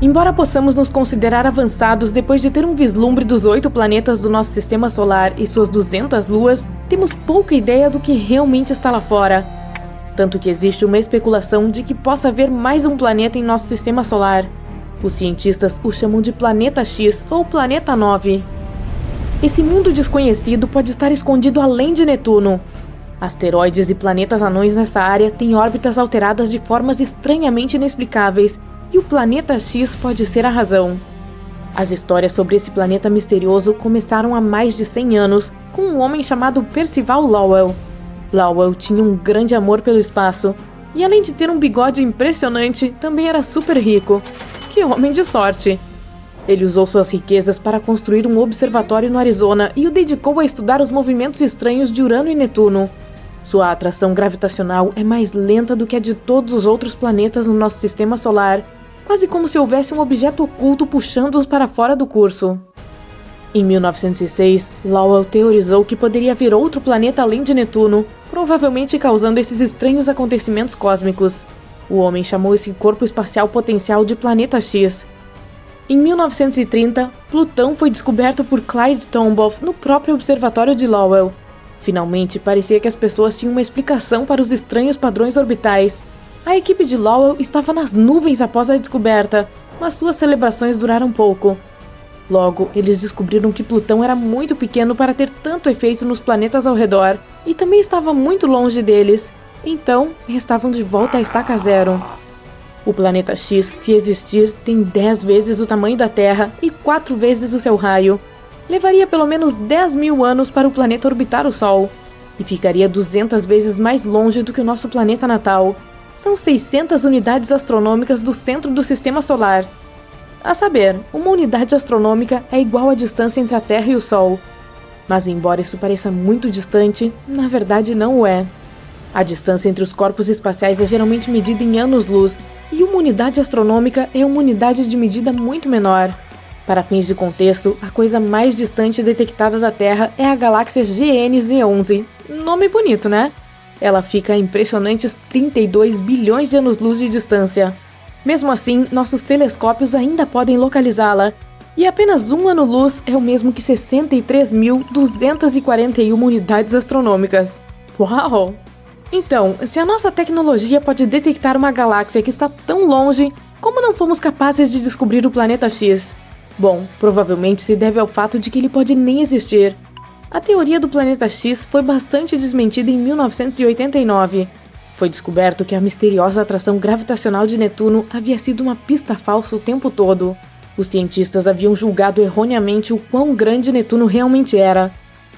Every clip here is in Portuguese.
Embora possamos nos considerar avançados depois de ter um vislumbre dos 8 planetas do nosso sistema solar e suas 200 luas, temos pouca ideia do que realmente está lá fora. Tanto que existe uma especulação de que possa haver mais um planeta em nosso sistema solar. Os cientistas o chamam de Planeta X ou Planeta 9. Esse mundo desconhecido pode estar escondido além de Netuno. Asteroides e planetas anões nessa área têm órbitas alteradas de formas estranhamente inexplicáveis, e o Planeta X pode ser a razão. As histórias sobre esse planeta misterioso começaram há mais de 100 anos, com um homem chamado Percival Lowell. Lowell tinha um grande amor pelo espaço, e além de ter um bigode impressionante, também era super rico. Que homem de sorte! Ele usou suas riquezas para construir um observatório no Arizona e o dedicou a estudar os movimentos estranhos de Urano e Netuno. Sua atração gravitacional é mais lenta do que a de todos os outros planetas no nosso sistema solar, quase como se houvesse um objeto oculto puxando-os para fora do curso. Em 1906, Lowell teorizou que poderia haver outro planeta além de Netuno, provavelmente causando esses estranhos acontecimentos cósmicos. O homem chamou esse corpo espacial potencial de Planeta X. Em 1930, Plutão foi descoberto por Clyde Tombaugh no próprio observatório de Lowell. Finalmente, parecia que as pessoas tinham uma explicação para os estranhos padrões orbitais. A equipe de Lowell estava nas nuvens após a descoberta, mas suas celebrações duraram pouco. Logo, eles descobriram que Plutão era muito pequeno para ter tanto efeito nos planetas ao redor, e também estava muito longe deles. Então, estavam de volta à estaca zero. O Planeta X, se existir, tem 10 vezes o tamanho da Terra e 4 vezes o seu raio. Levaria pelo menos 10.000 anos para o planeta orbitar o Sol, e ficaria 200 vezes mais longe do que o nosso planeta natal. São 600 unidades astronômicas do centro do Sistema Solar. A saber, uma unidade astronômica é igual à distância entre a Terra e o Sol. Mas embora isso pareça muito distante, na verdade não o é. A distância entre os corpos espaciais é geralmente medida em anos-luz, e uma unidade astronômica é uma unidade de medida muito menor. Para fins de contexto, a coisa mais distante detectada da Terra é a galáxia GNZ11. Nome bonito, né? Ela fica a impressionantes 32 bilhões de anos-luz de distância. Mesmo assim, nossos telescópios ainda podem localizá-la, e apenas um ano-luz é o mesmo que 63.241 unidades astronômicas. Uau! Então, se a nossa tecnologia pode detectar uma galáxia que está tão longe, como não fomos capazes de descobrir o Planeta X? Bom, provavelmente se deve ao fato de que ele pode nem existir. A teoria do Planeta X foi bastante desmentida em 1989. Foi descoberto que a misteriosa atração gravitacional de Netuno havia sido uma pista falsa o tempo todo. Os cientistas haviam julgado erroneamente o quão grande Netuno realmente era.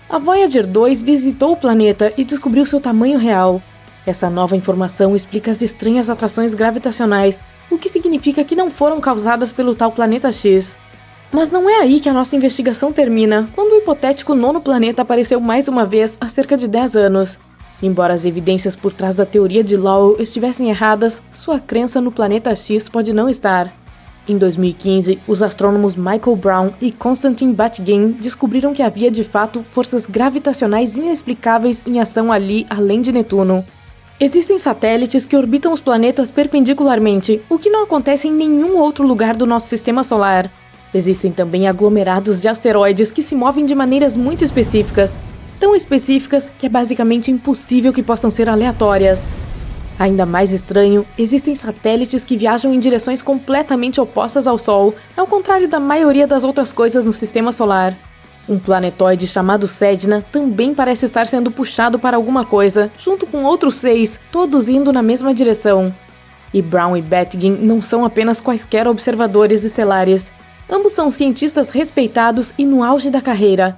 A Voyager 2 visitou o planeta e descobriu seu tamanho real. Essa nova informação explica as estranhas atrações gravitacionais, o que significa que não foram causadas pelo tal Planeta X. Mas não é aí que a nossa investigação termina, quando o hipotético nono planeta apareceu mais uma vez há cerca de 10 anos. Embora as evidências por trás da teoria de Lowell estivessem erradas, sua crença no Planeta X pode não estar. Em 2015, os astrônomos Michael Brown e Konstantin Batygin descobriram que havia de fato forças gravitacionais inexplicáveis em ação ali além de Netuno. Existem satélites que orbitam os planetas perpendicularmente, o que não acontece em nenhum outro lugar do nosso sistema solar. Existem também aglomerados de asteroides que se movem de maneiras muito específicas, tão específicas que é basicamente impossível que possam ser aleatórias. Ainda mais estranho, existem satélites que viajam em direções completamente opostas ao Sol, ao contrário da maioria das outras coisas no sistema solar. Um planetóide chamado Sedna também parece estar sendo puxado para alguma coisa, junto com outros 6, todos indo na mesma direção. E Brown e Batygin não são apenas quaisquer observadores estelares. Ambos são cientistas respeitados e no auge da carreira.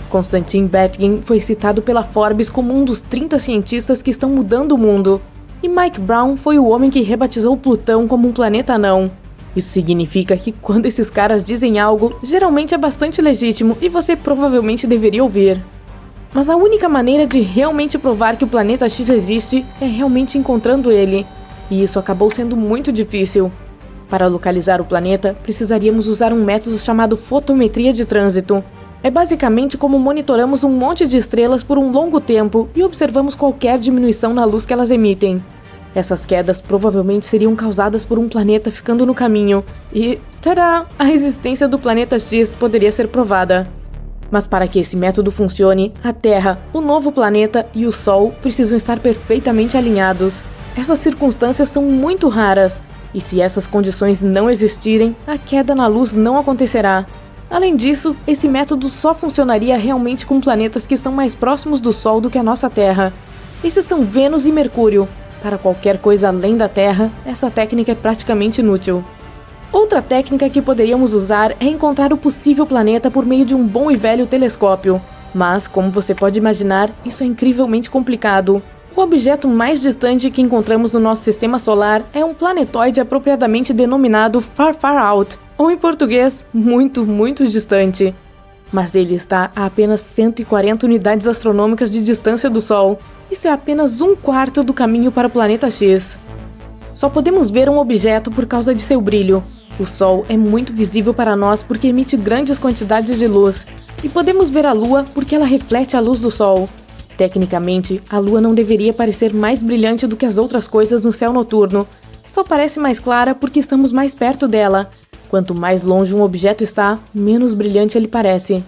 Konstantin Batygin foi citado pela Forbes como um dos 30 cientistas que estão mudando o mundo. E Mike Brown foi o homem que rebatizou Plutão como um planeta anão. Isso significa que quando esses caras dizem algo, geralmente é bastante legítimo e você provavelmente deveria ouvir. Mas a única maneira de realmente provar que o Planeta X existe é realmente encontrando ele. E isso acabou sendo muito difícil. Para localizar o planeta, precisaríamos usar um método chamado fotometria de trânsito. É basicamente como monitoramos um monte de estrelas por um longo tempo e observamos qualquer diminuição na luz que elas emitem. Essas quedas provavelmente seriam causadas por um planeta ficando no caminho e, tadá, a existência do planeta X poderia ser provada. Mas para que esse método funcione, a Terra, o novo planeta e o Sol precisam estar perfeitamente alinhados. Essas circunstâncias são muito raras, e se essas condições não existirem, a queda na luz não acontecerá. Além disso, esse método só funcionaria realmente com planetas que estão mais próximos do Sol do que a nossa Terra. Esses são Vênus e Mercúrio. Para qualquer coisa além da Terra, essa técnica é praticamente inútil. Outra técnica que poderíamos usar é encontrar o possível planeta por meio de um bom e velho telescópio. Mas, como você pode imaginar, isso é incrivelmente complicado. O objeto mais distante que encontramos no nosso sistema solar é um planetoide apropriadamente denominado Far Far Out, ou em português, muito, muito distante. Mas ele está a apenas 140 unidades astronômicas de distância do Sol. Isso é apenas 1/4 do caminho para o planeta X. Só podemos ver um objeto por causa de seu brilho. O Sol é muito visível para nós porque emite grandes quantidades de luz, e podemos ver a Lua porque ela reflete a luz do Sol. Tecnicamente, a Lua não deveria parecer mais brilhante do que as outras coisas no céu noturno. Só parece mais clara porque estamos mais perto dela. Quanto mais longe um objeto está, menos brilhante ele parece.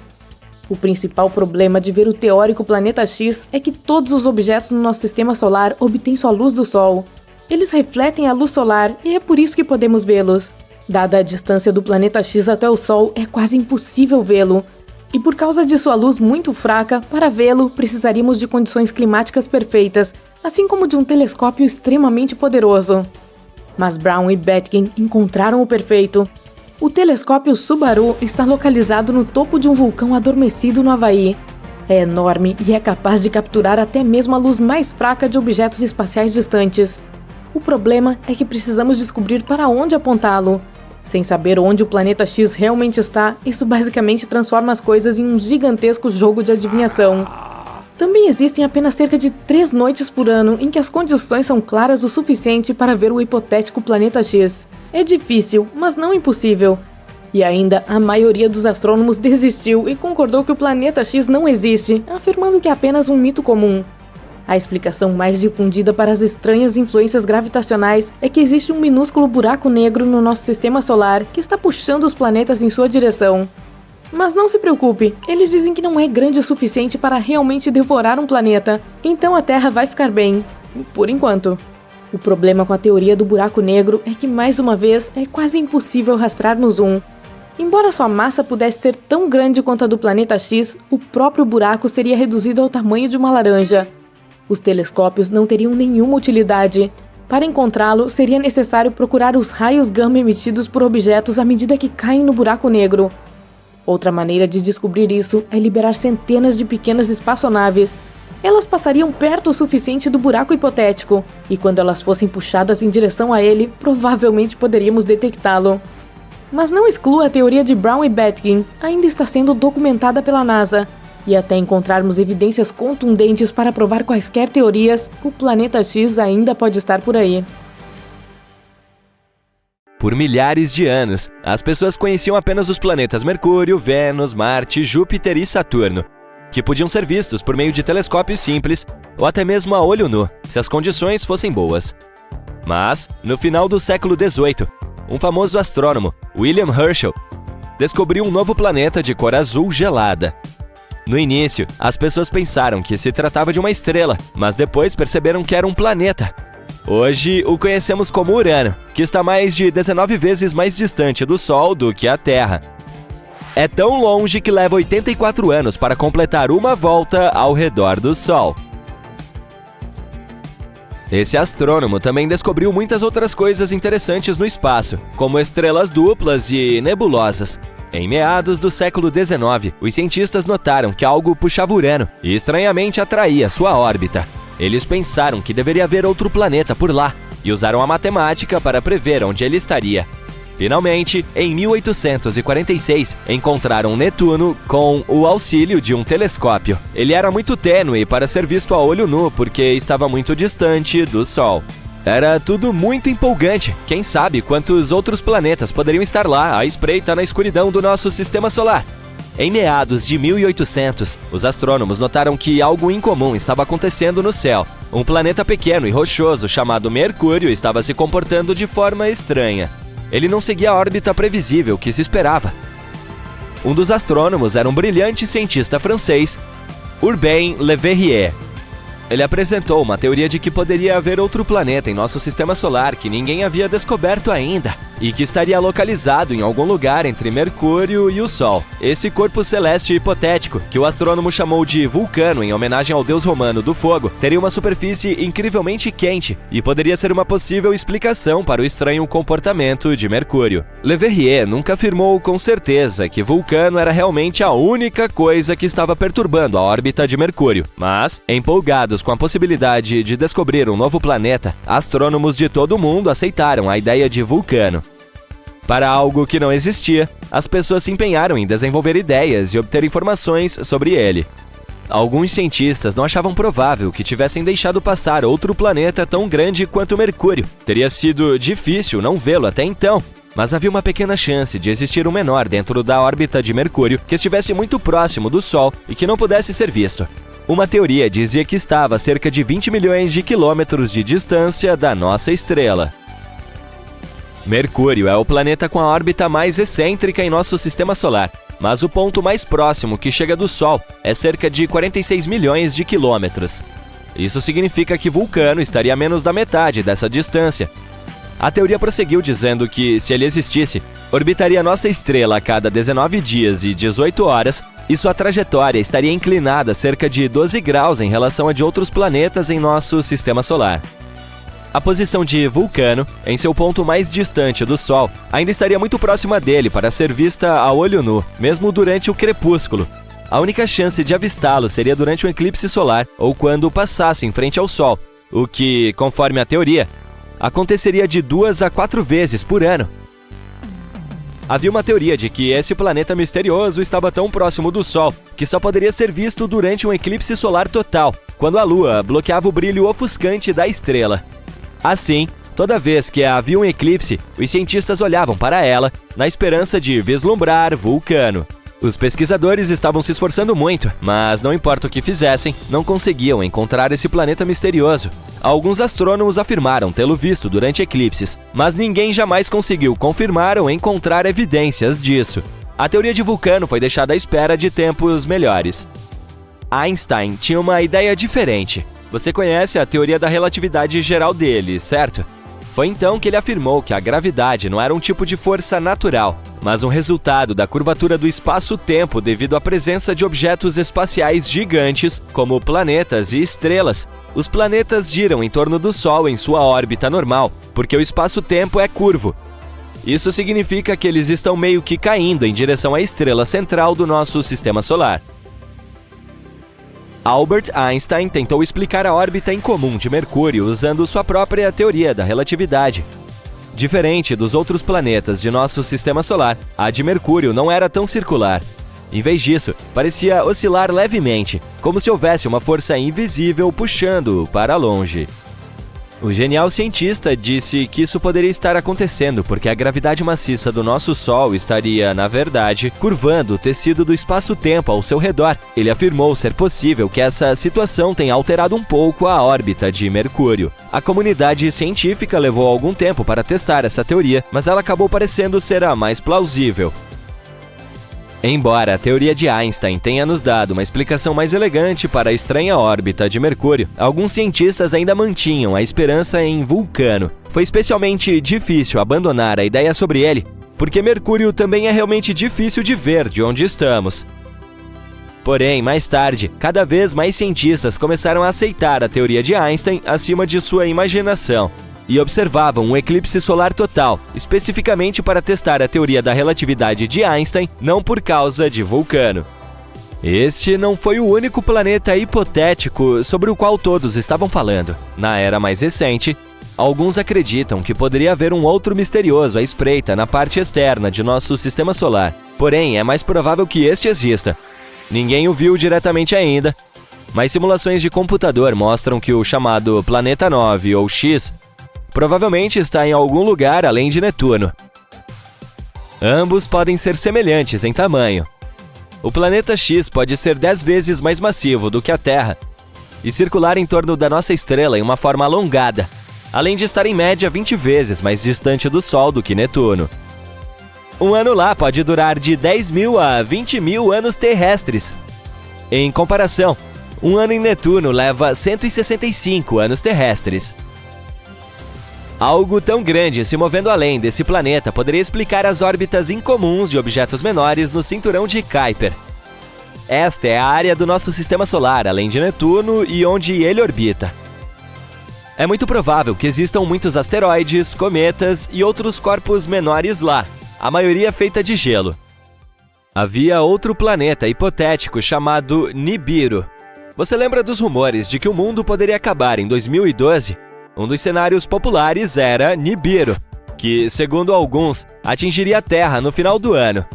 O principal problema de ver o teórico planeta X é que todos os objetos no nosso sistema solar obtêm sua luz do Sol. Eles refletem a luz solar e é por isso que podemos vê-los. Dada a distância do planeta X até o Sol, é quase impossível vê-lo. E por causa de sua luz muito fraca, para vê-lo, precisaríamos de condições climáticas perfeitas, assim como de um telescópio extremamente poderoso. Mas Brown e Betkin encontraram o perfeito. O telescópio Subaru está localizado no topo de um vulcão adormecido no Havaí. É enorme e é capaz de capturar até mesmo a luz mais fraca de objetos espaciais distantes. O problema é que precisamos descobrir para onde apontá-lo. Sem saber onde o planeta X realmente está, isso basicamente transforma as coisas em um gigantesco jogo de adivinhação. Também existem apenas cerca de 3 noites por ano em que as condições são claras o suficiente para ver o hipotético planeta X. É difícil, mas não impossível. E ainda, a maioria dos astrônomos desistiu e concordou que o planeta X não existe, afirmando que é apenas um mito comum. A explicação mais difundida para as estranhas influências gravitacionais é que existe um minúsculo buraco negro no nosso sistema solar que está puxando os planetas em sua direção. Mas não se preocupe, eles dizem que não é grande o suficiente para realmente devorar um planeta, então a Terra vai ficar bem, por enquanto. O problema com a teoria do buraco negro é que, mais uma vez, é quase impossível rastrear-nos um. Embora sua massa pudesse ser tão grande quanto a do planeta X, o próprio buraco seria reduzido ao tamanho de uma laranja. Os telescópios não teriam nenhuma utilidade. Para encontrá-lo, seria necessário procurar os raios gama emitidos por objetos à medida que caem no buraco negro. Outra maneira de descobrir isso é liberar centenas de pequenas espaçonaves. Elas passariam perto o suficiente do buraco hipotético, e quando elas fossem puxadas em direção a ele, provavelmente poderíamos detectá-lo. Mas não exclua a teoria de Brown e Betkin, ainda está sendo documentada pela NASA. E até encontrarmos evidências contundentes para provar quaisquer teorias, o planeta X ainda pode estar por aí. Por milhares de anos, as pessoas conheciam apenas os planetas Mercúrio, Vênus, Marte, Júpiter e Saturno, que podiam ser vistos por meio de telescópios simples ou até mesmo a olho nu, se as condições fossem boas. Mas, no final do século XVIII, um famoso astrônomo, William Herschel, descobriu um novo planeta de cor azul gelada. No início, as pessoas pensaram que se tratava de uma estrela, mas depois perceberam que era um planeta. Hoje, o conhecemos como Urano, que está mais de 19 vezes mais distante do Sol do que a Terra. É tão longe que leva 84 anos para completar uma volta ao redor do Sol. Esse astrônomo também descobriu muitas outras coisas interessantes no espaço, como estrelas duplas e nebulosas. Em meados do século XIX, os cientistas notaram que algo puxava Urano e estranhamente atraía sua órbita. Eles pensaram que deveria haver outro planeta por lá e usaram a matemática para prever onde ele estaria. Finalmente, em 1846, encontraram Netuno com o auxílio de um telescópio. Ele era muito tênue para ser visto a olho nu porque estava muito distante do Sol. Era tudo muito empolgante. Quem sabe quantos outros planetas poderiam estar lá à espreita na escuridão do nosso sistema solar? Em meados de 1800, os astrônomos notaram que algo incomum estava acontecendo no céu. Um planeta pequeno e rochoso chamado Mercúrio estava se comportando de forma estranha. Ele não seguia a órbita previsível que se esperava. Um dos astrônomos era um brilhante cientista francês, Urbain Le Verrier. Ele apresentou uma teoria de que poderia haver outro planeta em nosso sistema solar que ninguém havia descoberto ainda e que estaria localizado em algum lugar entre Mercúrio e o Sol. Esse corpo celeste hipotético, que o astrônomo chamou de Vulcano em homenagem ao deus romano do fogo, teria uma superfície incrivelmente quente e poderia ser uma possível explicação para o estranho comportamento de Mercúrio. Le Verrier nunca afirmou com certeza que Vulcano era realmente a única coisa que estava perturbando a órbita de Mercúrio, mas, empolgados com a possibilidade de descobrir um novo planeta, astrônomos de todo o mundo aceitaram a ideia de Vulcano. Para algo que não existia, as pessoas se empenharam em desenvolver ideias e obter informações sobre ele. Alguns cientistas não achavam provável que tivessem deixado passar outro planeta tão grande quanto Mercúrio. Teria sido difícil não vê-lo até então, mas havia uma pequena chance de existir um menor dentro da órbita de Mercúrio que estivesse muito próximo do Sol e que não pudesse ser visto. Uma teoria dizia que estava a cerca de 20 milhões de quilômetros de distância da nossa estrela. Mercúrio é o planeta com a órbita mais excêntrica em nosso sistema solar, mas o ponto mais próximo que chega do Sol é cerca de 46 milhões de quilômetros. Isso significa que Vulcano estaria a menos da metade dessa distância. A teoria prosseguiu dizendo que, se ele existisse, orbitaria nossa estrela a cada 19 dias e 18 horas, e sua trajetória estaria inclinada cerca de 12 graus em relação a de outros planetas em nosso sistema solar. A posição de Vulcano, em seu ponto mais distante do Sol, ainda estaria muito próxima dele para ser vista a olho nu, mesmo durante o crepúsculo. A única chance de avistá-lo seria durante um eclipse solar ou quando passasse em frente ao Sol, o que, conforme a teoria, aconteceria de 2 a 4 vezes por ano. Havia uma teoria de que esse planeta misterioso estava tão próximo do Sol que só poderia ser visto durante um eclipse solar total, quando a Lua bloqueava o brilho ofuscante da estrela. Assim, toda vez que havia um eclipse, os cientistas olhavam para ela na esperança de vislumbrar Vulcano. Os pesquisadores estavam se esforçando muito, mas não importa o que fizessem, não conseguiam encontrar esse planeta misterioso. Alguns astrônomos afirmaram tê-lo visto durante eclipses, mas ninguém jamais conseguiu confirmar ou encontrar evidências disso. A teoria de Vulcano foi deixada à espera de tempos melhores. Einstein tinha uma ideia diferente. Você conhece a teoria da relatividade geral dele, certo? Foi então que ele afirmou que a gravidade não era um tipo de força natural, mas um resultado da curvatura do espaço-tempo devido à presença de objetos espaciais gigantes, como planetas e estrelas. Os planetas giram em torno do Sol em sua órbita normal, porque o espaço-tempo é curvo. Isso significa que eles estão meio que caindo em direção à estrela central do nosso sistema solar. Albert Einstein tentou explicar a órbita incomum de Mercúrio usando sua própria teoria da relatividade. Diferente dos outros planetas de nosso sistema solar, a de Mercúrio não era tão circular. Em vez disso, parecia oscilar levemente, como se houvesse uma força invisível puxando-o para longe. O genial cientista disse que isso poderia estar acontecendo porque a gravidade maciça do nosso Sol estaria, na verdade, curvando o tecido do espaço-tempo ao seu redor. Ele afirmou ser possível que essa situação tenha alterado um pouco a órbita de Mercúrio. A comunidade científica levou algum tempo para testar essa teoria, mas ela acabou parecendo ser a mais plausível. Embora a teoria de Einstein tenha nos dado uma explicação mais elegante para a estranha órbita de Mercúrio, alguns cientistas ainda mantinham a esperança em Vulcano. Foi especialmente difícil abandonar a ideia sobre ele, porque Mercúrio também é realmente difícil de ver de onde estamos. Porém, mais tarde, cada vez mais cientistas começaram a aceitar a teoria de Einstein acima de sua imaginação e observavam um eclipse solar total, especificamente para testar a teoria da relatividade de Einstein, não por causa de Vulcano. Este não foi o único planeta hipotético sobre o qual todos estavam falando. Na era mais recente, alguns acreditam que poderia haver um outro misterioso à espreita na parte externa de nosso sistema solar. Porém, é mais provável que este exista. Ninguém o viu diretamente ainda, mas simulações de computador mostram que o chamado Planeta 9 ou X provavelmente está em algum lugar além de Netuno. Ambos podem ser semelhantes em tamanho. O planeta X pode ser 10 vezes mais massivo do que a Terra, e circular em torno da nossa estrela em uma forma alongada, além de estar em média 20 vezes mais distante do Sol do que Netuno. Um ano lá pode durar de 10.000 a 20.000 anos terrestres. Em comparação, um ano em Netuno leva 165 anos terrestres. Algo tão grande se movendo além desse planeta poderia explicar as órbitas incomuns de objetos menores no cinturão de Kuiper. Esta é a área do nosso sistema solar, além de Netuno e onde ele orbita. É muito provável que existam muitos asteroides, cometas e outros corpos menores lá, a maioria feita de gelo. Havia outro planeta hipotético chamado Nibiru. Você lembra dos rumores de que o mundo poderia acabar em 2012? Um dos cenários populares era Nibiru, que, segundo alguns, atingiria a Terra no final do ano.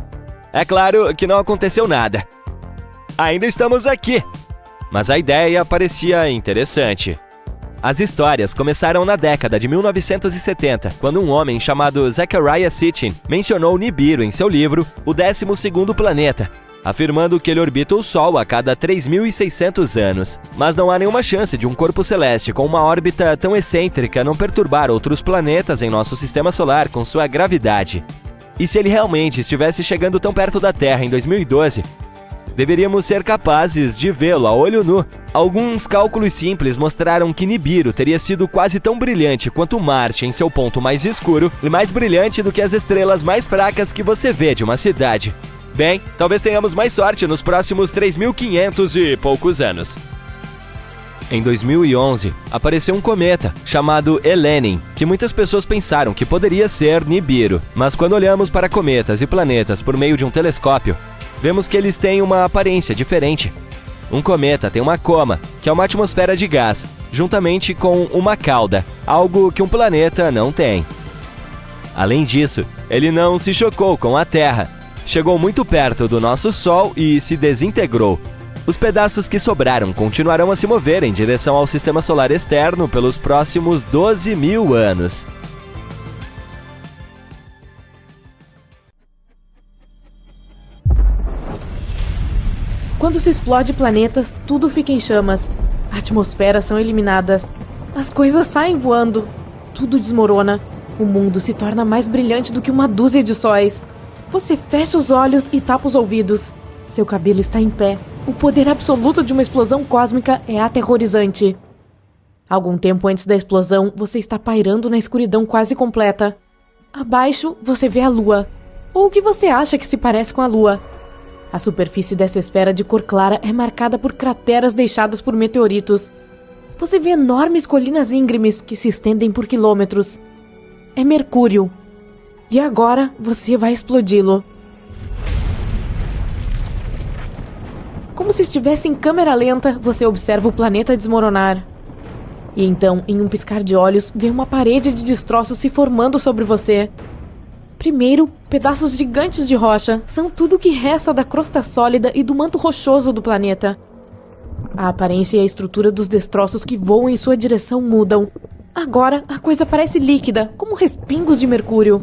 É claro que não aconteceu nada. Ainda estamos aqui! Mas a ideia parecia interessante. As histórias começaram na década de 1970, quando um homem chamado Zecharia Sitchin mencionou Nibiru em seu livro O 12º Planeta, afirmando que ele orbita o Sol a cada 3.600 anos. Mas não há nenhuma chance de um corpo celeste com uma órbita tão excêntrica não perturbar outros planetas em nosso sistema solar com sua gravidade. E se ele realmente estivesse chegando tão perto da Terra em 2012, deveríamos ser capazes de vê-lo a olho nu. Alguns cálculos simples mostraram que Nibiru teria sido quase tão brilhante quanto Marte em seu ponto mais escuro e mais brilhante do que as estrelas mais fracas que você vê de uma cidade. Bem, talvez tenhamos mais sorte nos próximos 3.500 e poucos anos. Em 2011, apareceu um cometa chamado Elenin, que muitas pessoas pensaram que poderia ser Nibiru. Mas quando olhamos para cometas e planetas por meio de um telescópio, vemos que eles têm uma aparência diferente. Um cometa tem uma coma, que é uma atmosfera de gás, juntamente com uma cauda, algo que um planeta não tem. Além disso, ele não se chocou com a Terra. Chegou muito perto do nosso Sol e se desintegrou. Os pedaços que sobraram continuarão a se mover em direção ao sistema solar externo pelos próximos 12.000 anos. Quando se explode planetas, tudo fica em chamas. Atmosferas são eliminadas. As coisas saem voando. Tudo desmorona. O mundo se torna mais brilhante do que uma dúzia de sóis. Você fecha os olhos e tapa os ouvidos. Seu cabelo está em pé. O poder absoluto de uma explosão cósmica é aterrorizante. Algum tempo antes da explosão, você está pairando na escuridão quase completa. Abaixo, você vê a Lua. Ou o que você acha que se parece com a Lua. A superfície dessa esfera de cor clara é marcada por crateras deixadas por meteoritos. Você vê enormes colinas íngremes que se estendem por quilômetros. É Mercúrio. E agora você vai explodi-lo. Como se estivesse em câmera lenta, você observa o planeta desmoronar. E então, em um piscar de olhos, vê uma parede de destroços se formando sobre você. Primeiro, pedaços gigantes de rocha são tudo o que resta da crosta sólida e do manto rochoso do planeta. A aparência e a estrutura dos destroços que voam em sua direção mudam. Agora, a coisa parece líquida, como respingos de mercúrio.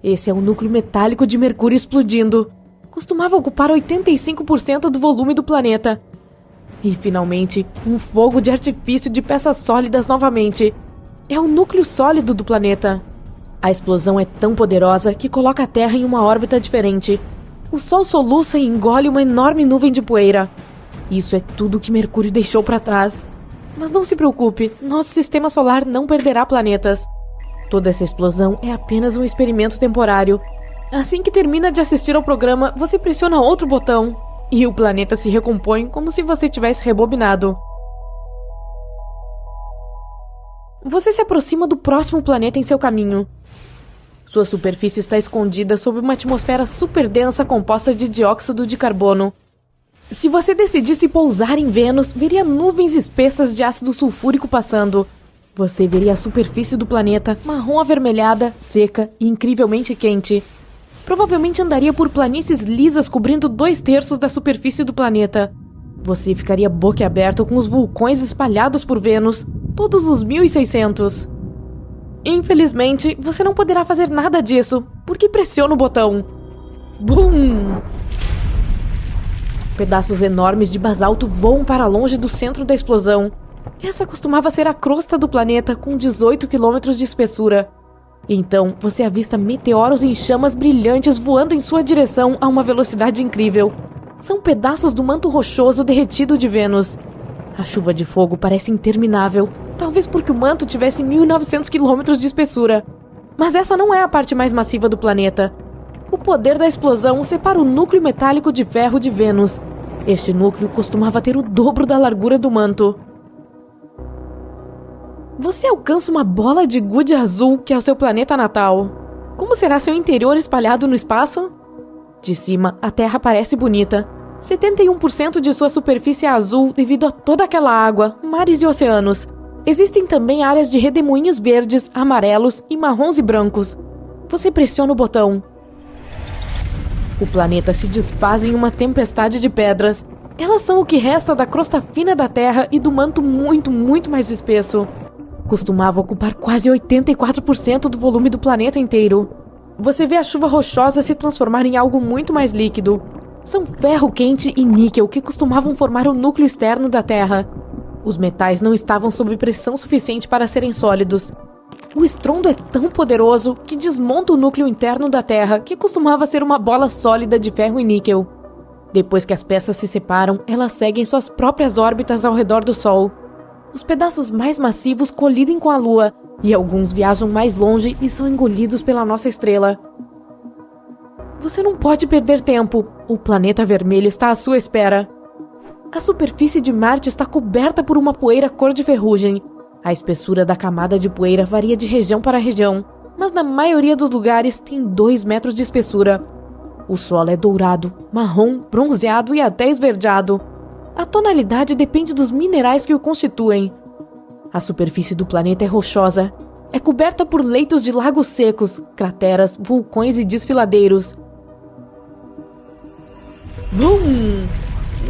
Esse é o núcleo metálico de Mercúrio explodindo. Costumava ocupar 85% do volume do planeta. E, finalmente, um fogo de artifício de peças sólidas novamente. É o núcleo sólido do planeta. A explosão é tão poderosa que coloca a Terra em uma órbita diferente. O Sol soluça e engole uma enorme nuvem de poeira. Isso é tudo que Mercúrio deixou para trás. Mas não se preocupe, nosso sistema solar não perderá planetas. Toda essa explosão é apenas um experimento temporário. Assim que termina de assistir ao programa, você pressiona outro botão e o planeta se recompõe como se você tivesse rebobinado. Você se aproxima do próximo planeta em seu caminho. Sua superfície está escondida sob uma atmosfera super densa composta de dióxido de carbono. Se você decidisse pousar em Vênus, veria nuvens espessas de ácido sulfúrico passando. Você veria a superfície do planeta marrom avermelhada, seca e incrivelmente quente. Provavelmente andaria por planícies lisas cobrindo 2/3 da superfície do planeta. Você ficaria boquiaberto com os vulcões espalhados por Vênus, todos os 1.600. Infelizmente, você não poderá fazer nada disso, porque pressiona o botão. Bum! Pedaços enormes de basalto voam para longe do centro da explosão. Essa costumava ser a crosta do planeta, com 18 quilômetros de espessura. Então, você avista meteoros em chamas brilhantes voando em sua direção a uma velocidade incrível. São pedaços do manto rochoso derretido de Vênus. A chuva de fogo parece interminável, talvez porque o manto tivesse 1.900 quilômetros de espessura. Mas essa não é a parte mais massiva do planeta. O poder da explosão separa o núcleo metálico de ferro de Vênus. Este núcleo costumava ter o dobro da largura do manto. Você alcança uma bola de gude azul que é o seu planeta natal. Como será seu interior espalhado no espaço? De cima, a Terra parece bonita. 71% de sua superfície é azul devido a toda aquela água, mares e oceanos. Existem também áreas de redemoinhos verdes, amarelos e marrons e brancos. Você pressiona o botão. O planeta se desfaz em uma tempestade de pedras. Elas são o que resta da crosta fina da Terra e do manto muito mais espesso. Costumava ocupar quase 84% do volume do planeta inteiro. Você vê a chuva rochosa se transformar em algo muito mais líquido. São ferro quente e níquel que costumavam formar o núcleo externo da Terra. Os metais não estavam sob pressão suficiente para serem sólidos. O estrondo é tão poderoso que desmonta o núcleo interno da Terra, que costumava ser uma bola sólida de ferro e níquel. Depois que as peças se separam, elas seguem suas próprias órbitas ao redor do Sol. Os pedaços mais massivos colidem com a Lua, e alguns viajam mais longe e são engolidos pela nossa estrela. Você não pode perder tempo. O planeta vermelho está à sua espera. A superfície de Marte está coberta por uma poeira cor de ferrugem. A espessura da camada de poeira varia de região para região, mas na maioria dos lugares tem 2 metros de espessura. O solo é dourado, marrom, bronzeado e até esverdeado. A tonalidade depende dos minerais que o constituem. A superfície do planeta é rochosa. É coberta por leitos de lagos secos, crateras, vulcões e desfiladeiros. Bum!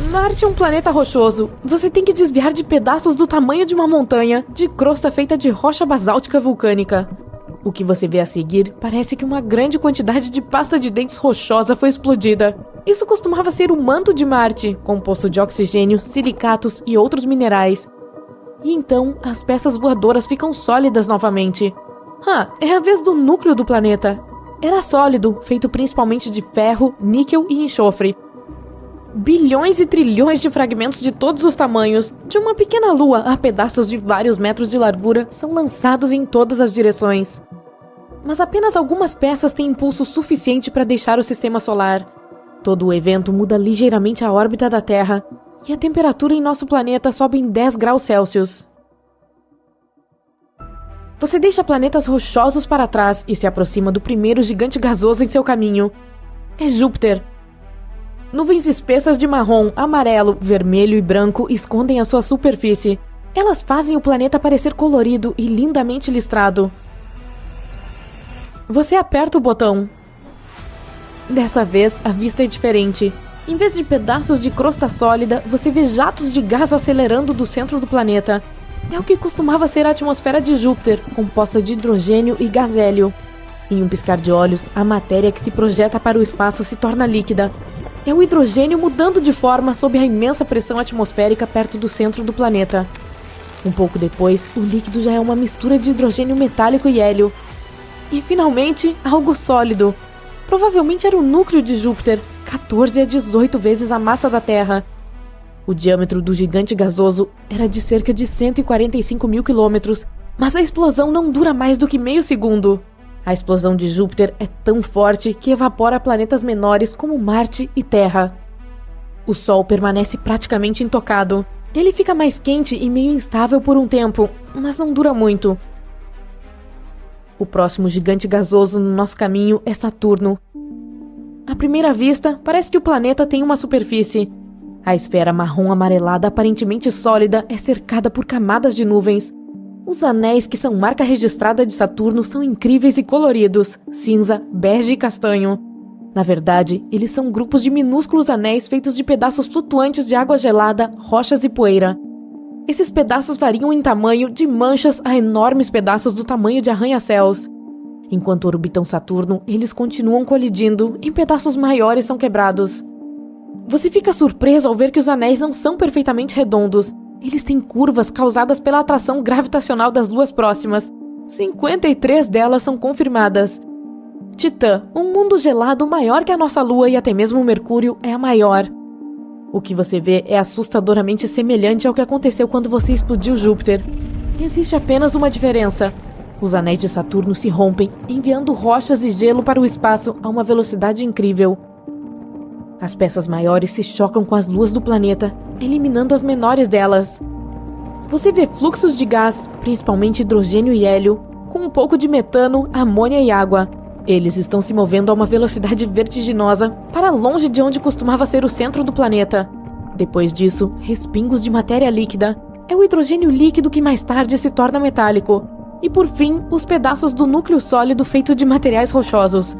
Marte é um planeta rochoso. Você tem que desviar de pedaços do tamanho de uma montanha, de crosta feita de rocha basáltica vulcânica. O que você vê a seguir parece que uma grande quantidade de pasta de dentes rochosa foi explodida. Isso costumava ser o manto de Marte, composto de oxigênio, silicatos e outros minerais. E então, as peças voadoras ficam sólidas novamente. É a vez do núcleo do planeta. Era sólido, feito principalmente de ferro, níquel e enxofre. Bilhões e trilhões de fragmentos de todos os tamanhos, de uma pequena lua a pedaços de vários metros de largura, são lançados em todas as direções. Mas apenas algumas peças têm impulso suficiente para deixar o sistema solar. Todo o evento muda ligeiramente a órbita da Terra, e a temperatura em nosso planeta sobe em 10 graus Celsius. Você deixa planetas rochosos para trás e se aproxima do primeiro gigante gasoso em seu caminho. É Júpiter. Nuvens espessas de marrom, amarelo, vermelho e branco escondem a sua superfície. Elas fazem o planeta parecer colorido e lindamente listrado. Você aperta o botão. Dessa vez, a vista é diferente. Em vez de pedaços de crosta sólida, você vê jatos de gás acelerando do centro do planeta. É o que costumava ser a atmosfera de Júpiter, composta de hidrogênio e gás hélio. Em um piscar de olhos, a matéria que se projeta para o espaço se torna líquida. É o hidrogênio mudando de forma sob a imensa pressão atmosférica perto do centro do planeta. Um pouco depois, o líquido já é uma mistura de hidrogênio metálico e hélio. E, finalmente, algo sólido. Provavelmente era o núcleo de Júpiter, 14 a 18 vezes a massa da Terra. O diâmetro do gigante gasoso era de cerca de 145 mil quilômetros, mas a explosão não dura mais do que meio segundo. A explosão de Júpiter é tão forte que evapora planetas menores como Marte e Terra. O Sol permanece praticamente intocado. Ele fica mais quente e meio instável por um tempo, mas não dura muito. O próximo gigante gasoso no nosso caminho é Saturno. À primeira vista, parece que o planeta tem uma superfície. A esfera marrom amarelada aparentemente sólida é cercada por camadas de nuvens. Os anéis que são marca registrada de Saturno são incríveis e coloridos, cinza, bege e castanho. Na verdade, eles são grupos de minúsculos anéis feitos de pedaços flutuantes de água gelada, rochas e poeira. Esses pedaços variam em tamanho de manchas a enormes pedaços do tamanho de arranha-céus. Enquanto orbitam Saturno, eles continuam colidindo e pedaços maiores são quebrados. Você fica surpreso ao ver que os anéis não são perfeitamente redondos. Eles têm curvas causadas pela atração gravitacional das luas próximas. 53 delas são confirmadas. Titã, um mundo gelado maior que a nossa Lua e até mesmo Mercúrio, é a maior. O que você vê é assustadoramente semelhante ao que aconteceu quando você explodiu Júpiter. Existe apenas uma diferença. Os anéis de Saturno se rompem, enviando rochas e gelo para o espaço a uma velocidade incrível. As peças maiores se chocam com as luas do planeta, eliminando as menores delas. Você vê fluxos de gás, principalmente hidrogênio e hélio, com um pouco de metano, amônia e água. Eles estão se movendo a uma velocidade vertiginosa, para longe de onde costumava ser o centro do planeta. Depois disso, respingos de matéria líquida. É o hidrogênio líquido que mais tarde se torna metálico. E por fim, os pedaços do núcleo sólido feito de materiais rochosos.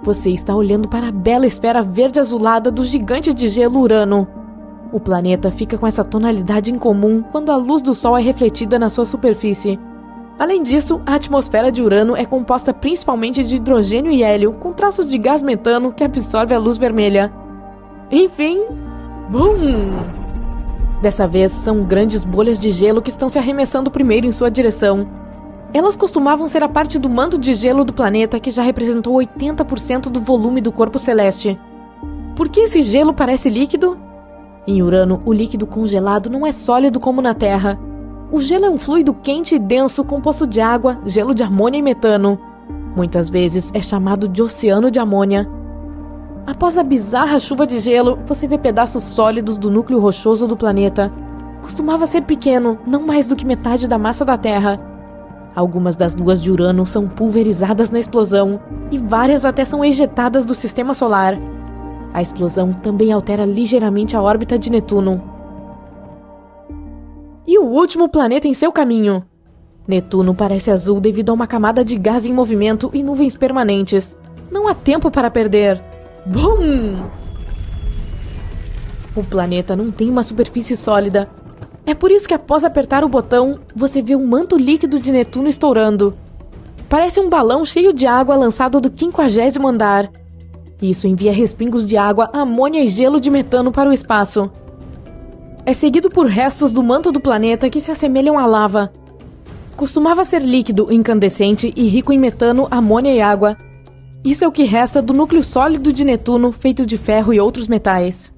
Você está olhando para a bela esfera verde-azulada do gigante de gelo Urano. O planeta fica com essa tonalidade incomum quando a luz do Sol é refletida na sua superfície. Além disso, a atmosfera de Urano é composta principalmente de hidrogênio e hélio, com traços de gás metano que absorve a luz vermelha. Enfim, BUM! Dessa vez, são grandes bolhas de gelo que estão se arremessando primeiro em sua direção. Elas costumavam ser a parte do manto de gelo do planeta que já representou 80% do volume do corpo celeste. Por que esse gelo parece líquido? Em Urano, o líquido congelado não é sólido como na Terra. O gelo é um fluido quente e denso composto de água, gelo de amônia e metano. Muitas vezes é chamado de oceano de amônia. Após a bizarra chuva de gelo, você vê pedaços sólidos do núcleo rochoso do planeta. Costumava ser pequeno, não mais do que metade da massa da Terra. Algumas das luas de Urano são pulverizadas na explosão, e várias até são ejetadas do sistema solar. A explosão também altera ligeiramente a órbita de Netuno. E o último planeta em seu caminho. Netuno parece azul devido a uma camada de gás em movimento e nuvens permanentes. Não há tempo para perder. BUM! O planeta não tem uma superfície sólida. É por isso que após apertar o botão, você vê um manto líquido de Netuno estourando. Parece um balão cheio de água lançado do 50º andar. Isso envia respingos de água, amônia e gelo de metano para o espaço. É seguido por restos do manto do planeta que se assemelham à lava. Costumava ser líquido, incandescente e rico em metano, amônia e água. Isso é o que resta do núcleo sólido de Netuno, feito de ferro e outros metais.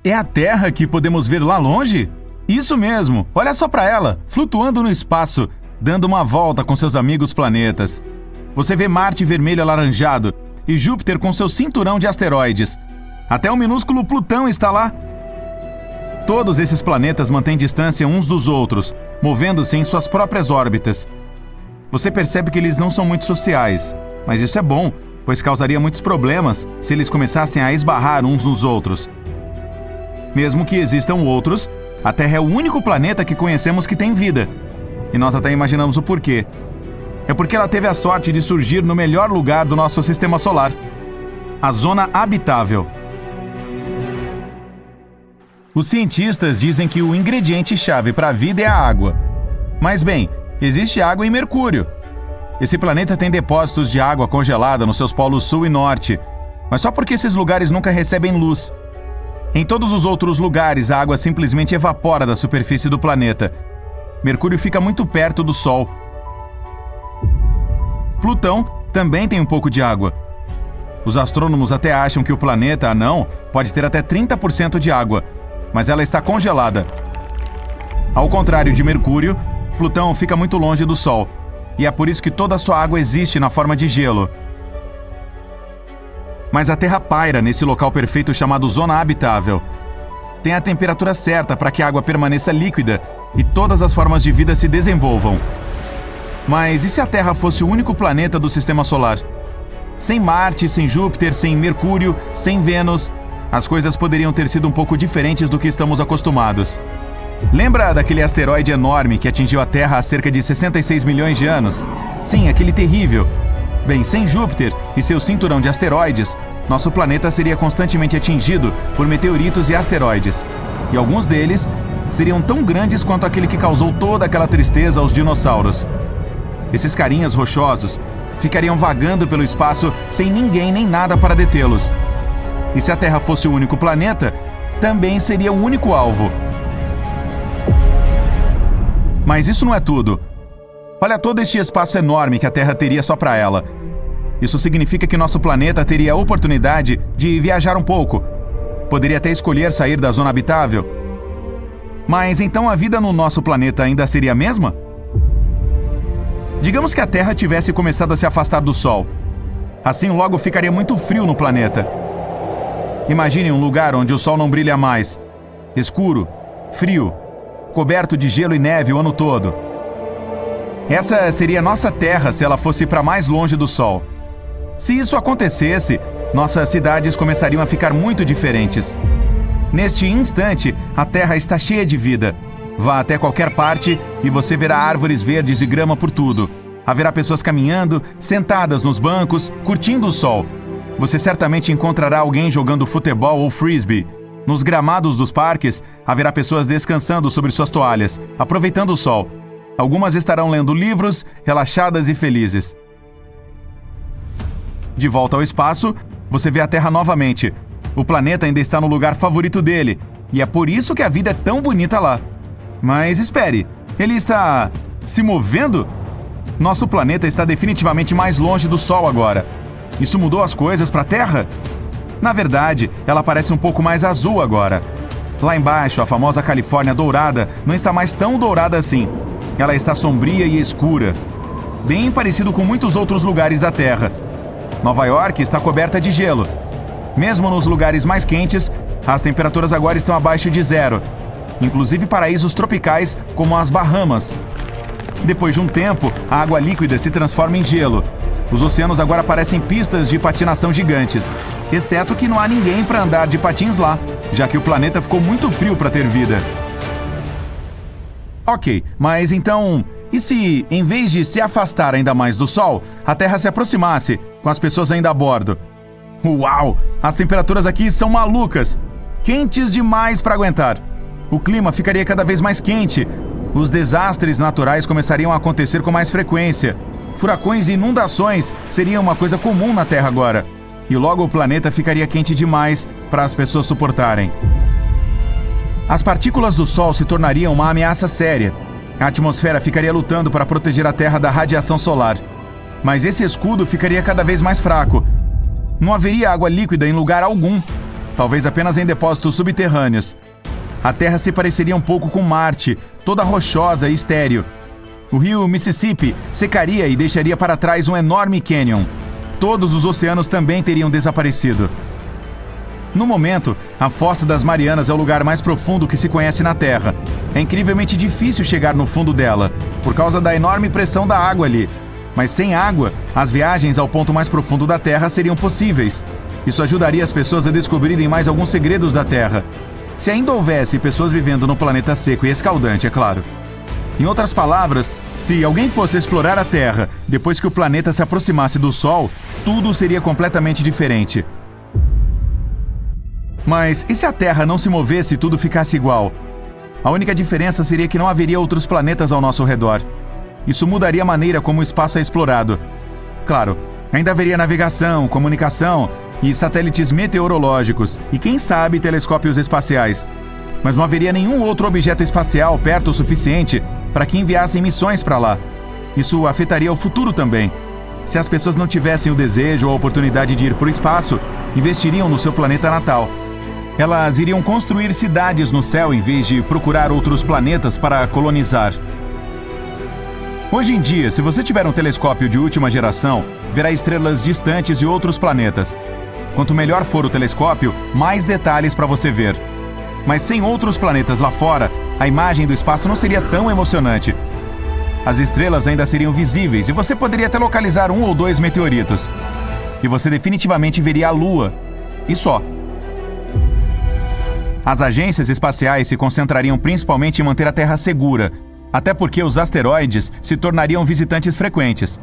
É a Terra que podemos ver lá longe? Isso mesmo, olha só para ela, flutuando no espaço, dando uma volta com seus amigos planetas. Você vê Marte vermelho alaranjado e Júpiter com seu cinturão de asteroides. Até o minúsculo Plutão está lá. Todos esses planetas mantêm distância uns dos outros, movendo-se em suas próprias órbitas. Você percebe que eles não são muito sociais, mas isso é bom, pois causaria muitos problemas se eles começassem a esbarrar uns nos outros. Mesmo que existam outros, a Terra é o único planeta que conhecemos que tem vida. E nós até imaginamos o porquê. É porque ela teve a sorte de surgir no melhor lugar do nosso sistema solar, a zona habitável. Os cientistas dizem que o ingrediente-chave para a vida é a água. Mas bem, existe água em Mercúrio. Esse planeta tem depósitos de água congelada nos seus polos sul e norte, mas só porque esses lugares nunca recebem luz. Em todos os outros lugares, a água simplesmente evapora da superfície do planeta. Mercúrio fica muito perto do Sol. Plutão também tem um pouco de água. Os astrônomos até acham que o planeta anão pode ter até 30% de água, mas ela está congelada. Ao contrário de Mercúrio, Plutão fica muito longe do Sol, e é por isso que toda a sua água existe na forma de gelo. Mas a Terra paira nesse local perfeito chamado zona habitável. Tem a temperatura certa para que a água permaneça líquida e todas as formas de vida se desenvolvam. Mas e se a Terra fosse o único planeta do Sistema Solar? Sem Marte, sem Júpiter, sem Mercúrio, sem Vênus, as coisas poderiam ter sido um pouco diferentes do que estamos acostumados. Lembra daquele asteroide enorme que atingiu a Terra há cerca de 66 milhões de anos? Sim, aquele terrível. Bem, sem Júpiter e seu cinturão de asteroides, nosso planeta seria constantemente atingido por meteoritos e asteroides. E alguns deles seriam tão grandes quanto aquele que causou toda aquela tristeza aos dinossauros. Esses carinhas rochosos ficariam vagando pelo espaço sem ninguém nem nada para detê-los. E se a Terra fosse o único planeta, também seria o único alvo. Mas isso não é tudo. Olha todo este espaço enorme que a Terra teria só para ela. Isso significa que nosso planeta teria a oportunidade de viajar um pouco. Poderia até escolher sair da zona habitável. Mas então a vida no nosso planeta ainda seria a mesma? Digamos que a Terra tivesse começado a se afastar do Sol. Assim logo ficaria muito frio no planeta. Imagine um lugar onde o Sol não brilha mais. Escuro, frio, coberto de gelo e neve o ano todo. Essa seria nossa Terra se ela fosse para mais longe do Sol. Se isso acontecesse, nossas cidades começariam a ficar muito diferentes. Neste instante, a Terra está cheia de vida. Vá até qualquer parte e você verá árvores verdes e grama por tudo. Haverá pessoas caminhando, sentadas nos bancos, curtindo o sol. Você certamente encontrará alguém jogando futebol ou frisbee. Nos gramados dos parques, haverá pessoas descansando sobre suas toalhas, aproveitando o sol. Algumas estarão lendo livros, relaxadas e felizes. De volta ao espaço, você vê a Terra novamente. O planeta ainda está no lugar favorito dele, e é por isso que a vida é tão bonita lá. Mas espere, ele está se movendo? Nosso planeta está definitivamente mais longe do Sol agora. Isso mudou as coisas para a Terra? Na verdade, ela parece um pouco mais azul agora. Lá embaixo, a famosa Califórnia dourada não está mais tão dourada assim. Ela está sombria e escura, bem parecido com muitos outros lugares da Terra. Nova York está coberta de gelo. Mesmo nos lugares mais quentes, as temperaturas agora estão abaixo de zero. Inclusive paraísos tropicais como as Bahamas. Depois de um tempo, a água líquida se transforma em gelo. Os oceanos agora parecem pistas de patinação gigantes, exceto que não há ninguém para andar de patins lá, já que o planeta ficou muito frio para ter vida. Ok, mas então, e se, em vez de se afastar ainda mais do Sol, a Terra se aproximasse, com as pessoas ainda a bordo? Uau! As temperaturas aqui são malucas! Quentes demais para aguentar. O clima ficaria cada vez mais quente. Os desastres naturais começariam a acontecer com mais frequência. Furacões e inundações seriam uma coisa comum na Terra agora. E logo o planeta ficaria quente demais para as pessoas suportarem. As partículas do Sol se tornariam uma ameaça séria. A atmosfera ficaria lutando para proteger a Terra da radiação solar. Mas esse escudo ficaria cada vez mais fraco. Não haveria água líquida em lugar algum. Talvez apenas em depósitos subterrâneos. A Terra se pareceria um pouco com Marte, toda rochosa e estéril. O rio Mississippi secaria e deixaria para trás um enorme cânion. Todos os oceanos também teriam desaparecido. No momento, a Fossa das Marianas é o lugar mais profundo que se conhece na Terra. É incrivelmente difícil chegar no fundo dela, por causa da enorme pressão da água ali. Mas sem água, as viagens ao ponto mais profundo da Terra seriam possíveis. Isso ajudaria as pessoas a descobrirem mais alguns segredos da Terra. Se ainda houvesse pessoas vivendo no planeta seco e escaldante, é claro. Em outras palavras, se alguém fosse explorar a Terra depois que o planeta se aproximasse do Sol, tudo seria completamente diferente. Mas e se a Terra não se movesse e tudo ficasse igual? A única diferença seria que não haveria outros planetas ao nosso redor. Isso mudaria a maneira como o espaço é explorado. Claro, ainda haveria navegação, comunicação e satélites meteorológicos e, quem sabe, telescópios espaciais. Mas não haveria nenhum outro objeto espacial perto o suficiente para que enviassem missões para lá. Isso afetaria o futuro também. Se as pessoas não tivessem o desejo ou a oportunidade de ir para o espaço, investiriam no seu planeta natal. Elas iriam construir cidades no céu em vez de procurar outros planetas para colonizar. Hoje em dia, se você tiver um telescópio de última geração, verá estrelas distantes e outros planetas. Quanto melhor for o telescópio, mais detalhes para você ver. Mas sem outros planetas lá fora, a imagem do espaço não seria tão emocionante. As estrelas ainda seriam visíveis e você poderia até localizar 1 ou 2 meteoritos. E você definitivamente veria a Lua. E só. As agências espaciais se concentrariam principalmente em manter a Terra segura, até porque os asteroides se tornariam visitantes frequentes.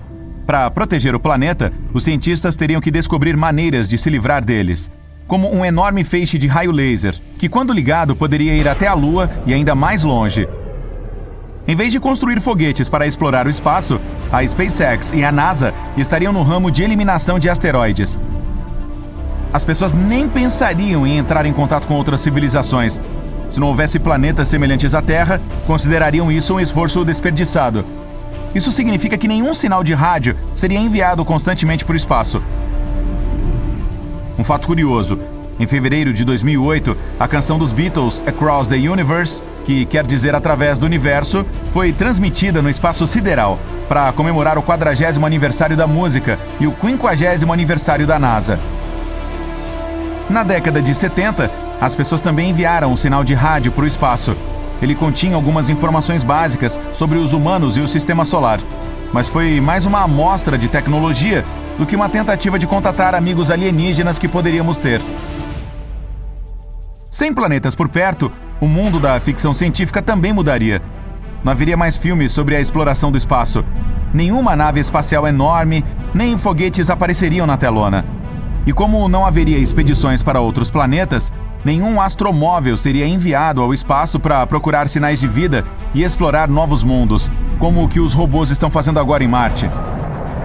Para proteger o planeta, os cientistas teriam que descobrir maneiras de se livrar deles, como um enorme feixe de raio laser, que quando ligado poderia ir até a Lua e ainda mais longe. Em vez de construir foguetes para explorar o espaço, a SpaceX e a NASA estariam no ramo de eliminação de asteroides. As pessoas nem pensariam em entrar em contato com outras civilizações. Se não houvesse planetas semelhantes à Terra, considerariam isso um esforço desperdiçado. Isso significa que nenhum sinal de rádio seria enviado constantemente para o espaço. Um fato curioso: em fevereiro de 2008, a canção dos Beatles, Across the Universe, que quer dizer através do universo, foi transmitida no espaço sideral para comemorar o 40º aniversário da música e o 50º aniversário da NASA. Na década de 70, as pessoas também enviaram um sinal de rádio para o espaço. Ele continha algumas informações básicas sobre os humanos e o sistema solar, mas foi mais uma amostra de tecnologia do que uma tentativa de contatar amigos alienígenas que poderíamos ter. Sem planetas por perto, o mundo da ficção científica também mudaria. Não haveria mais filmes sobre a exploração do espaço. Nenhuma nave espacial enorme, nem foguetes apareceriam na telona. E como não haveria expedições para outros planetas, nenhum astromóvel seria enviado ao espaço para procurar sinais de vida e explorar novos mundos, como o que os robôs estão fazendo agora em Marte.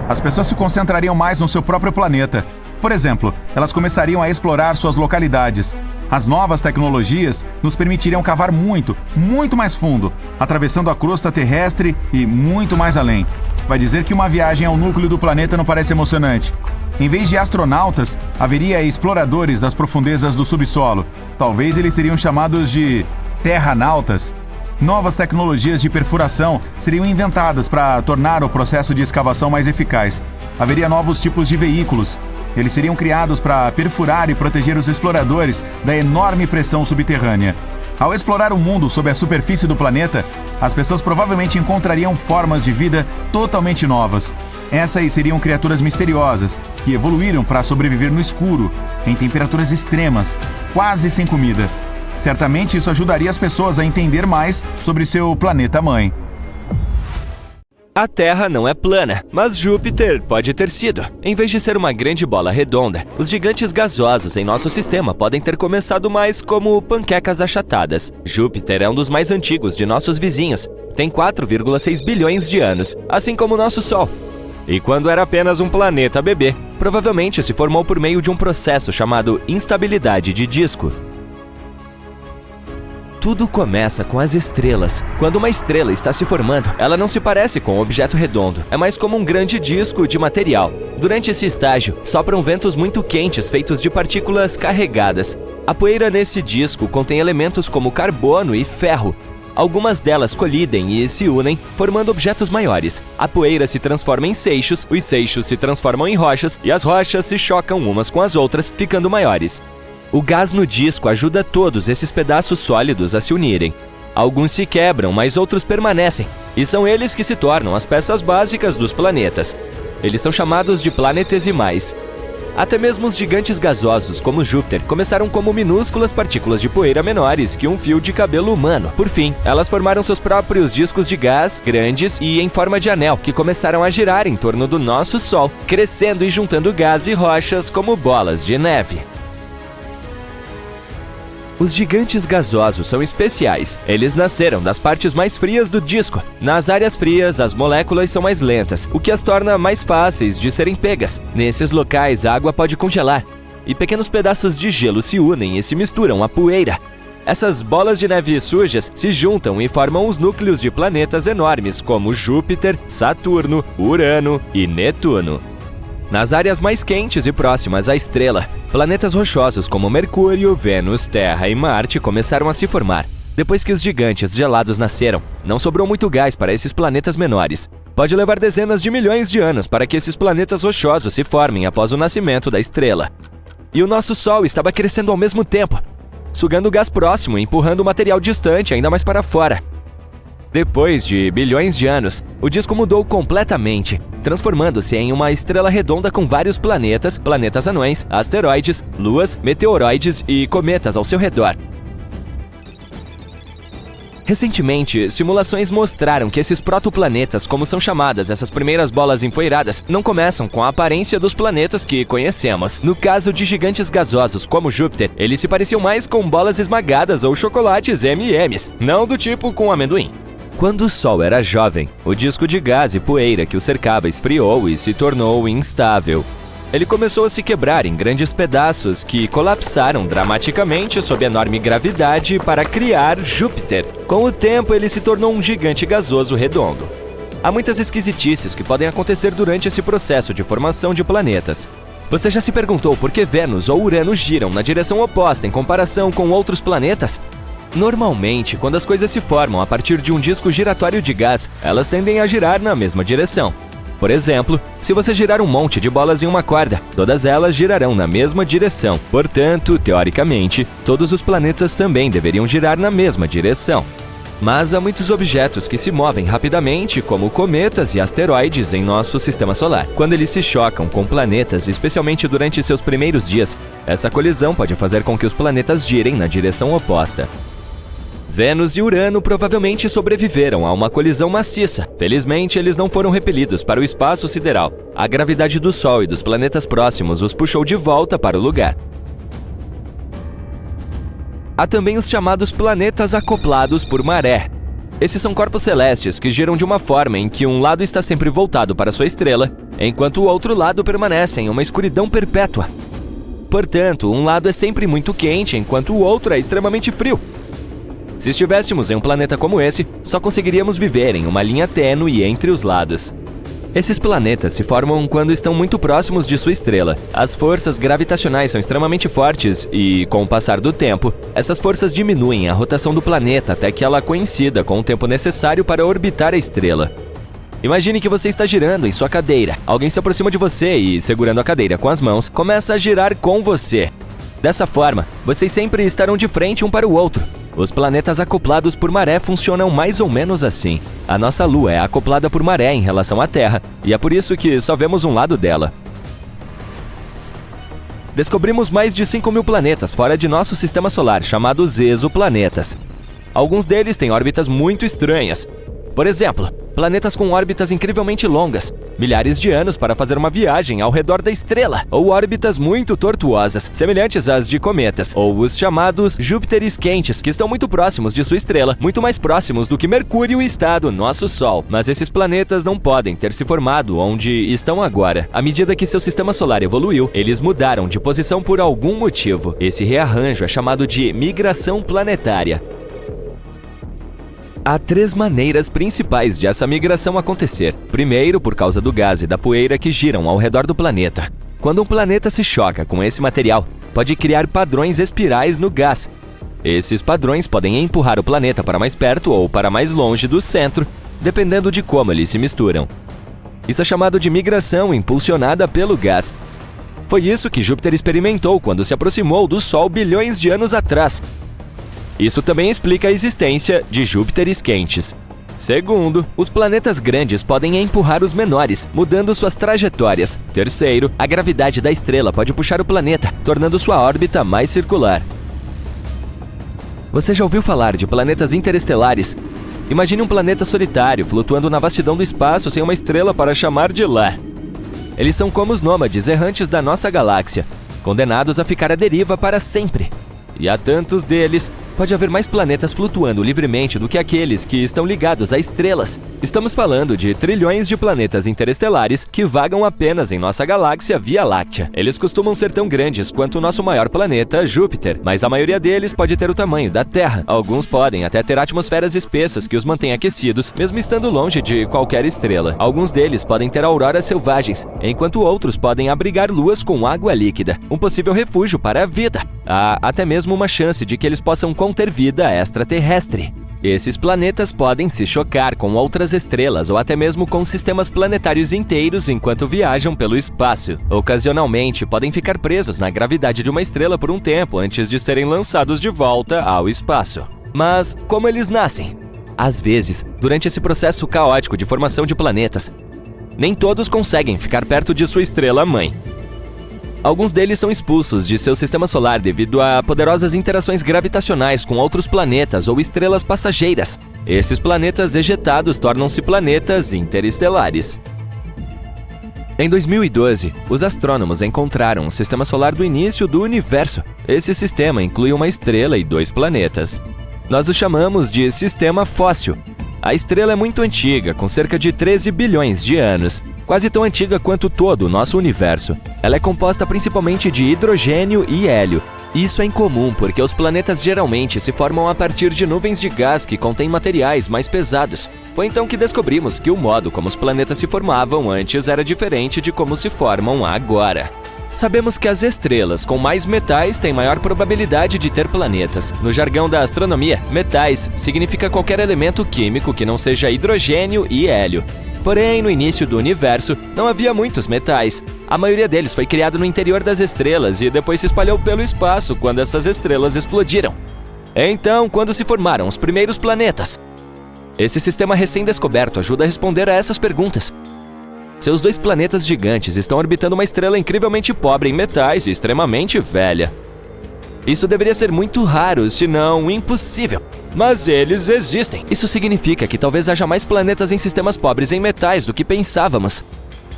As pessoas se concentrariam mais no seu próprio planeta. Por exemplo, elas começariam a explorar suas localidades. As novas tecnologias nos permitiriam cavar muito, muito mais fundo, atravessando a crosta terrestre e muito mais além. Vai dizer que uma viagem ao núcleo do planeta não parece emocionante. Em vez de astronautas, haveria exploradores das profundezas do subsolo. Talvez eles seriam chamados de terranautas. Novas tecnologias de perfuração seriam inventadas para tornar o processo de escavação mais eficaz. Haveria novos tipos de veículos. Eles seriam criados para perfurar e proteger os exploradores da enorme pressão subterrânea. Ao explorar o mundo sob a superfície do planeta, as pessoas provavelmente encontrariam formas de vida totalmente novas. Essas seriam criaturas misteriosas, que evoluíram para sobreviver no escuro, em temperaturas extremas, quase sem comida. Certamente isso ajudaria as pessoas a entender mais sobre seu planeta-mãe. A Terra não é plana, mas Júpiter pode ter sido. Em vez de ser uma grande bola redonda, os gigantes gasosos em nosso sistema podem ter começado mais como panquecas achatadas. Júpiter é um dos mais antigos de nossos vizinhos. Tem 4,6 bilhões de anos, assim como o nosso Sol. E quando era apenas um planeta bebê, provavelmente se formou por meio de um processo chamado instabilidade de disco. Tudo começa com as estrelas. Quando uma estrela está se formando, ela não se parece com um objeto redondo, é mais como um grande disco de material. Durante esse estágio, sopram ventos muito quentes feitos de partículas carregadas. A poeira nesse disco contém elementos como carbono e ferro. Algumas delas colidem e se unem, formando objetos maiores. A poeira se transforma em seixos, os seixos se transformam em rochas e as rochas se chocam umas com as outras, ficando maiores. O gás no disco ajuda todos esses pedaços sólidos a se unirem. Alguns se quebram, mas outros permanecem, e são eles que se tornam as peças básicas dos planetas. Eles são chamados de planetesimais. Até mesmo os gigantes gasosos, como Júpiter, começaram como minúsculas partículas de poeira menores que um fio de cabelo humano. Por fim, elas formaram seus próprios discos de gás, grandes e em forma de anel, que começaram a girar em torno do nosso Sol, crescendo e juntando gás e rochas como bolas de neve. Os gigantes gasosos são especiais. Eles nasceram das partes mais frias do disco. Nas áreas frias, as moléculas são mais lentas, o que as torna mais fáceis de serem pegas. Nesses locais, a água pode congelar, e pequenos pedaços de gelo se unem e se misturam à poeira. Essas bolas de neve sujas se juntam e formam os núcleos de planetas enormes como Júpiter, Saturno, Urano e Netuno. Nas áreas mais quentes e próximas à estrela, planetas rochosos como Mercúrio, Vênus, Terra e Marte começaram a se formar. Depois que os gigantes gelados nasceram, não sobrou muito gás para esses planetas menores. Pode levar dezenas de milhões de anos para que esses planetas rochosos se formem após o nascimento da estrela. E o nosso Sol estava crescendo ao mesmo tempo, sugando gás próximo e empurrando o material distante ainda mais para fora. Depois de bilhões de anos, o disco mudou completamente, transformando-se em uma estrela redonda com vários planetas, planetas anões, asteroides, luas, meteoroides e cometas ao seu redor. Recentemente, simulações mostraram que esses protoplanetas, como são chamadas essas primeiras bolas empoeiradas, não começam com a aparência dos planetas que conhecemos. No caso de gigantes gasosos como Júpiter, eles se pareciam mais com bolas esmagadas ou chocolates M&M's, não do tipo com amendoim. Quando o Sol era jovem, o disco de gás e poeira que o cercava esfriou e se tornou instável. Ele começou a se quebrar em grandes pedaços que colapsaram dramaticamente sob enorme gravidade para criar Júpiter. Com o tempo, ele se tornou um gigante gasoso redondo. Há muitas esquisitices que podem acontecer durante esse processo de formação de planetas. Você já se perguntou por que Vênus ou Urano giram na direção oposta em comparação com outros planetas? Normalmente, quando as coisas se formam a partir de um disco giratório de gás, elas tendem a girar na mesma direção. Por exemplo, se você girar um monte de bolas em uma corda, todas elas girarão na mesma direção. Portanto, teoricamente, todos os planetas também deveriam girar na mesma direção. Mas há muitos objetos que se movem rapidamente, como cometas e asteroides em nosso sistema solar. Quando eles se chocam com planetas, especialmente durante seus primeiros dias, essa colisão pode fazer com que os planetas girem na direção oposta. Vênus e Urano provavelmente sobreviveram a uma colisão maciça. Felizmente, eles não foram repelidos para o espaço sideral. A gravidade do Sol e dos planetas próximos os puxou de volta para o lugar. Há também os chamados planetas acoplados por maré. Esses são corpos celestes que giram de uma forma em que um lado está sempre voltado para sua estrela, enquanto o outro lado permanece em uma escuridão perpétua. Portanto, um lado é sempre muito quente, enquanto o outro é extremamente frio. Se estivéssemos em um planeta como esse, só conseguiríamos viver em uma linha tênue entre os lados. Esses planetas se formam quando estão muito próximos de sua estrela. As forças gravitacionais são extremamente fortes e, com o passar do tempo, essas forças diminuem a rotação do planeta até que ela coincida com o tempo necessário para orbitar a estrela. Imagine que você está girando em sua cadeira. Alguém se aproxima de você e, segurando a cadeira com as mãos, começa a girar com você. Dessa forma, vocês sempre estarão de frente um para o outro. Os planetas acoplados por maré funcionam mais ou menos assim. A nossa Lua é acoplada por maré em relação à Terra, e é por isso que só vemos um lado dela. Descobrimos mais de 5.000 planetas fora de nosso sistema solar, chamados exoplanetas. Alguns deles têm órbitas muito estranhas. Por exemplo, planetas com órbitas incrivelmente longas, milhares de anos para fazer uma viagem ao redor da estrela, ou órbitas muito tortuosas, semelhantes às de cometas, ou os chamados Júpiteres quentes, que estão muito próximos de sua estrela, muito mais próximos do que Mercúrio está do nosso Sol. Mas esses planetas não podem ter se formado onde estão agora. À medida que seu sistema solar evoluiu, eles mudaram de posição por algum motivo. Esse rearranjo é chamado de migração planetária. Há 3 maneiras principais de essa migração acontecer. Primeiro, por causa do gás e da poeira que giram ao redor do planeta. Quando um planeta se choca com esse material, pode criar padrões espirais no gás. Esses padrões podem empurrar o planeta para mais perto ou para mais longe do centro, dependendo de como eles se misturam. Isso é chamado de migração impulsionada pelo gás. Foi isso que Júpiter experimentou quando se aproximou do Sol bilhões de anos atrás. Isso também explica a existência de Júpiteres quentes. Segundo, os planetas grandes podem empurrar os menores, mudando suas trajetórias. Terceiro, a gravidade da estrela pode puxar o planeta, tornando sua órbita mais circular. Você já ouviu falar de planetas interestelares? Imagine um planeta solitário flutuando na vastidão do espaço sem uma estrela para chamar de lar. Eles são como os nômades errantes da nossa galáxia, condenados a ficar à deriva para sempre. E há tantos deles, pode haver mais planetas flutuando livremente do que aqueles que estão ligados a estrelas. Estamos falando de trilhões de planetas interestelares que vagam apenas em nossa galáxia Via Láctea. Eles costumam ser tão grandes quanto o nosso maior planeta, Júpiter, mas a maioria deles pode ter o tamanho da Terra. Alguns podem até ter atmosferas espessas que os mantêm aquecidos, mesmo estando longe de qualquer estrela. Alguns deles podem ter auroras selvagens, enquanto outros podem abrigar luas com água líquida, um possível refúgio para a vida. Há até mesmo uma chance de que eles possam conter vida extraterrestre. Esses planetas podem se chocar com outras estrelas ou até mesmo com sistemas planetários inteiros enquanto viajam pelo espaço. Ocasionalmente, podem ficar presos na gravidade de uma estrela por um tempo antes de serem lançados de volta ao espaço. Mas como eles nascem? Às vezes, durante esse processo caótico de formação de planetas, nem todos conseguem ficar perto de sua estrela-mãe. Alguns deles são expulsos de seu sistema solar devido a poderosas interações gravitacionais com outros planetas ou estrelas passageiras. Esses planetas ejetados tornam-se planetas interestelares. Em 2012, os astrônomos encontraram um sistema solar do início do universo. Esse sistema inclui uma estrela e 2 planetas. Nós o chamamos de sistema fóssil. A estrela é muito antiga, com cerca de 13 bilhões de anos, quase tão antiga quanto todo o nosso universo. Ela é composta principalmente de hidrogênio e hélio. Isso é incomum porque os planetas geralmente se formam a partir de nuvens de gás que contêm materiais mais pesados. Foi então que descobrimos que o modo como os planetas se formavam antes era diferente de como se formam agora. Sabemos que as estrelas com mais metais têm maior probabilidade de ter planetas. No jargão da astronomia, metais significa qualquer elemento químico que não seja hidrogênio e hélio. Porém, no início do universo, não havia muitos metais. A maioria deles foi criado no interior das estrelas e depois se espalhou pelo espaço quando essas estrelas explodiram. Então, quando se formaram os primeiros planetas? Esse sistema recém-descoberto ajuda a responder a essas perguntas. Seus 2 planetas gigantes estão orbitando uma estrela incrivelmente pobre em metais e extremamente velha. Isso deveria ser muito raro, se não impossível. Mas eles existem. Isso significa que talvez haja mais planetas em sistemas pobres em metais do que pensávamos.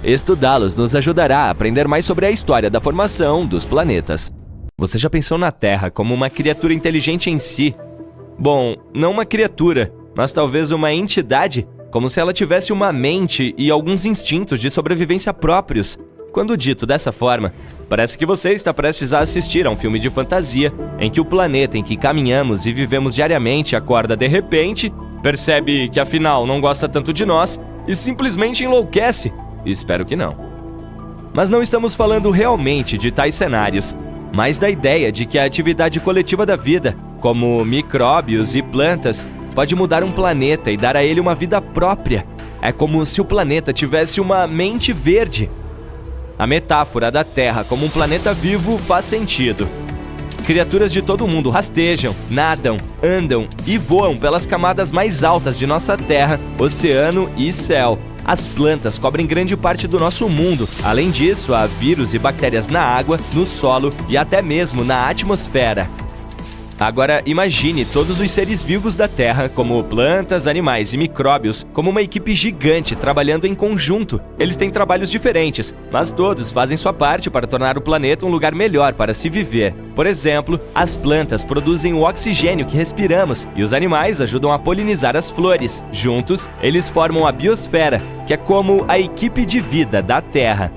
Estudá-los nos ajudará a aprender mais sobre a história da formação dos planetas. Você já pensou na Terra como uma criatura inteligente em si? Bom, não uma criatura, mas talvez uma entidade, como se ela tivesse uma mente e alguns instintos de sobrevivência próprios. Quando dito dessa forma, parece que você está prestes a assistir a um filme de fantasia, em que o planeta em que caminhamos e vivemos diariamente acorda de repente, percebe que afinal não gosta tanto de nós e simplesmente enlouquece. Espero que não. Mas não estamos falando realmente de tais cenários, mas da ideia de que a atividade coletiva da vida, como micróbios e plantas, pode mudar um planeta e dar a ele uma vida própria. É como se o planeta tivesse uma mente verde. A metáfora da Terra como um planeta vivo faz sentido. Criaturas de todo o mundo rastejam, nadam, andam e voam pelas camadas mais altas de nossa Terra, oceano e céu. As plantas cobrem grande parte do nosso mundo. Além disso, há vírus e bactérias na água, no solo e até mesmo na atmosfera. Agora, imagine todos os seres vivos da Terra, como plantas, animais e micróbios, como uma equipe gigante trabalhando em conjunto. Eles têm trabalhos diferentes, mas todos fazem sua parte para tornar o planeta um lugar melhor para se viver. Por exemplo, as plantas produzem o oxigênio que respiramos e os animais ajudam a polinizar as flores. Juntos, eles formam a biosfera, que é como a equipe de vida da Terra.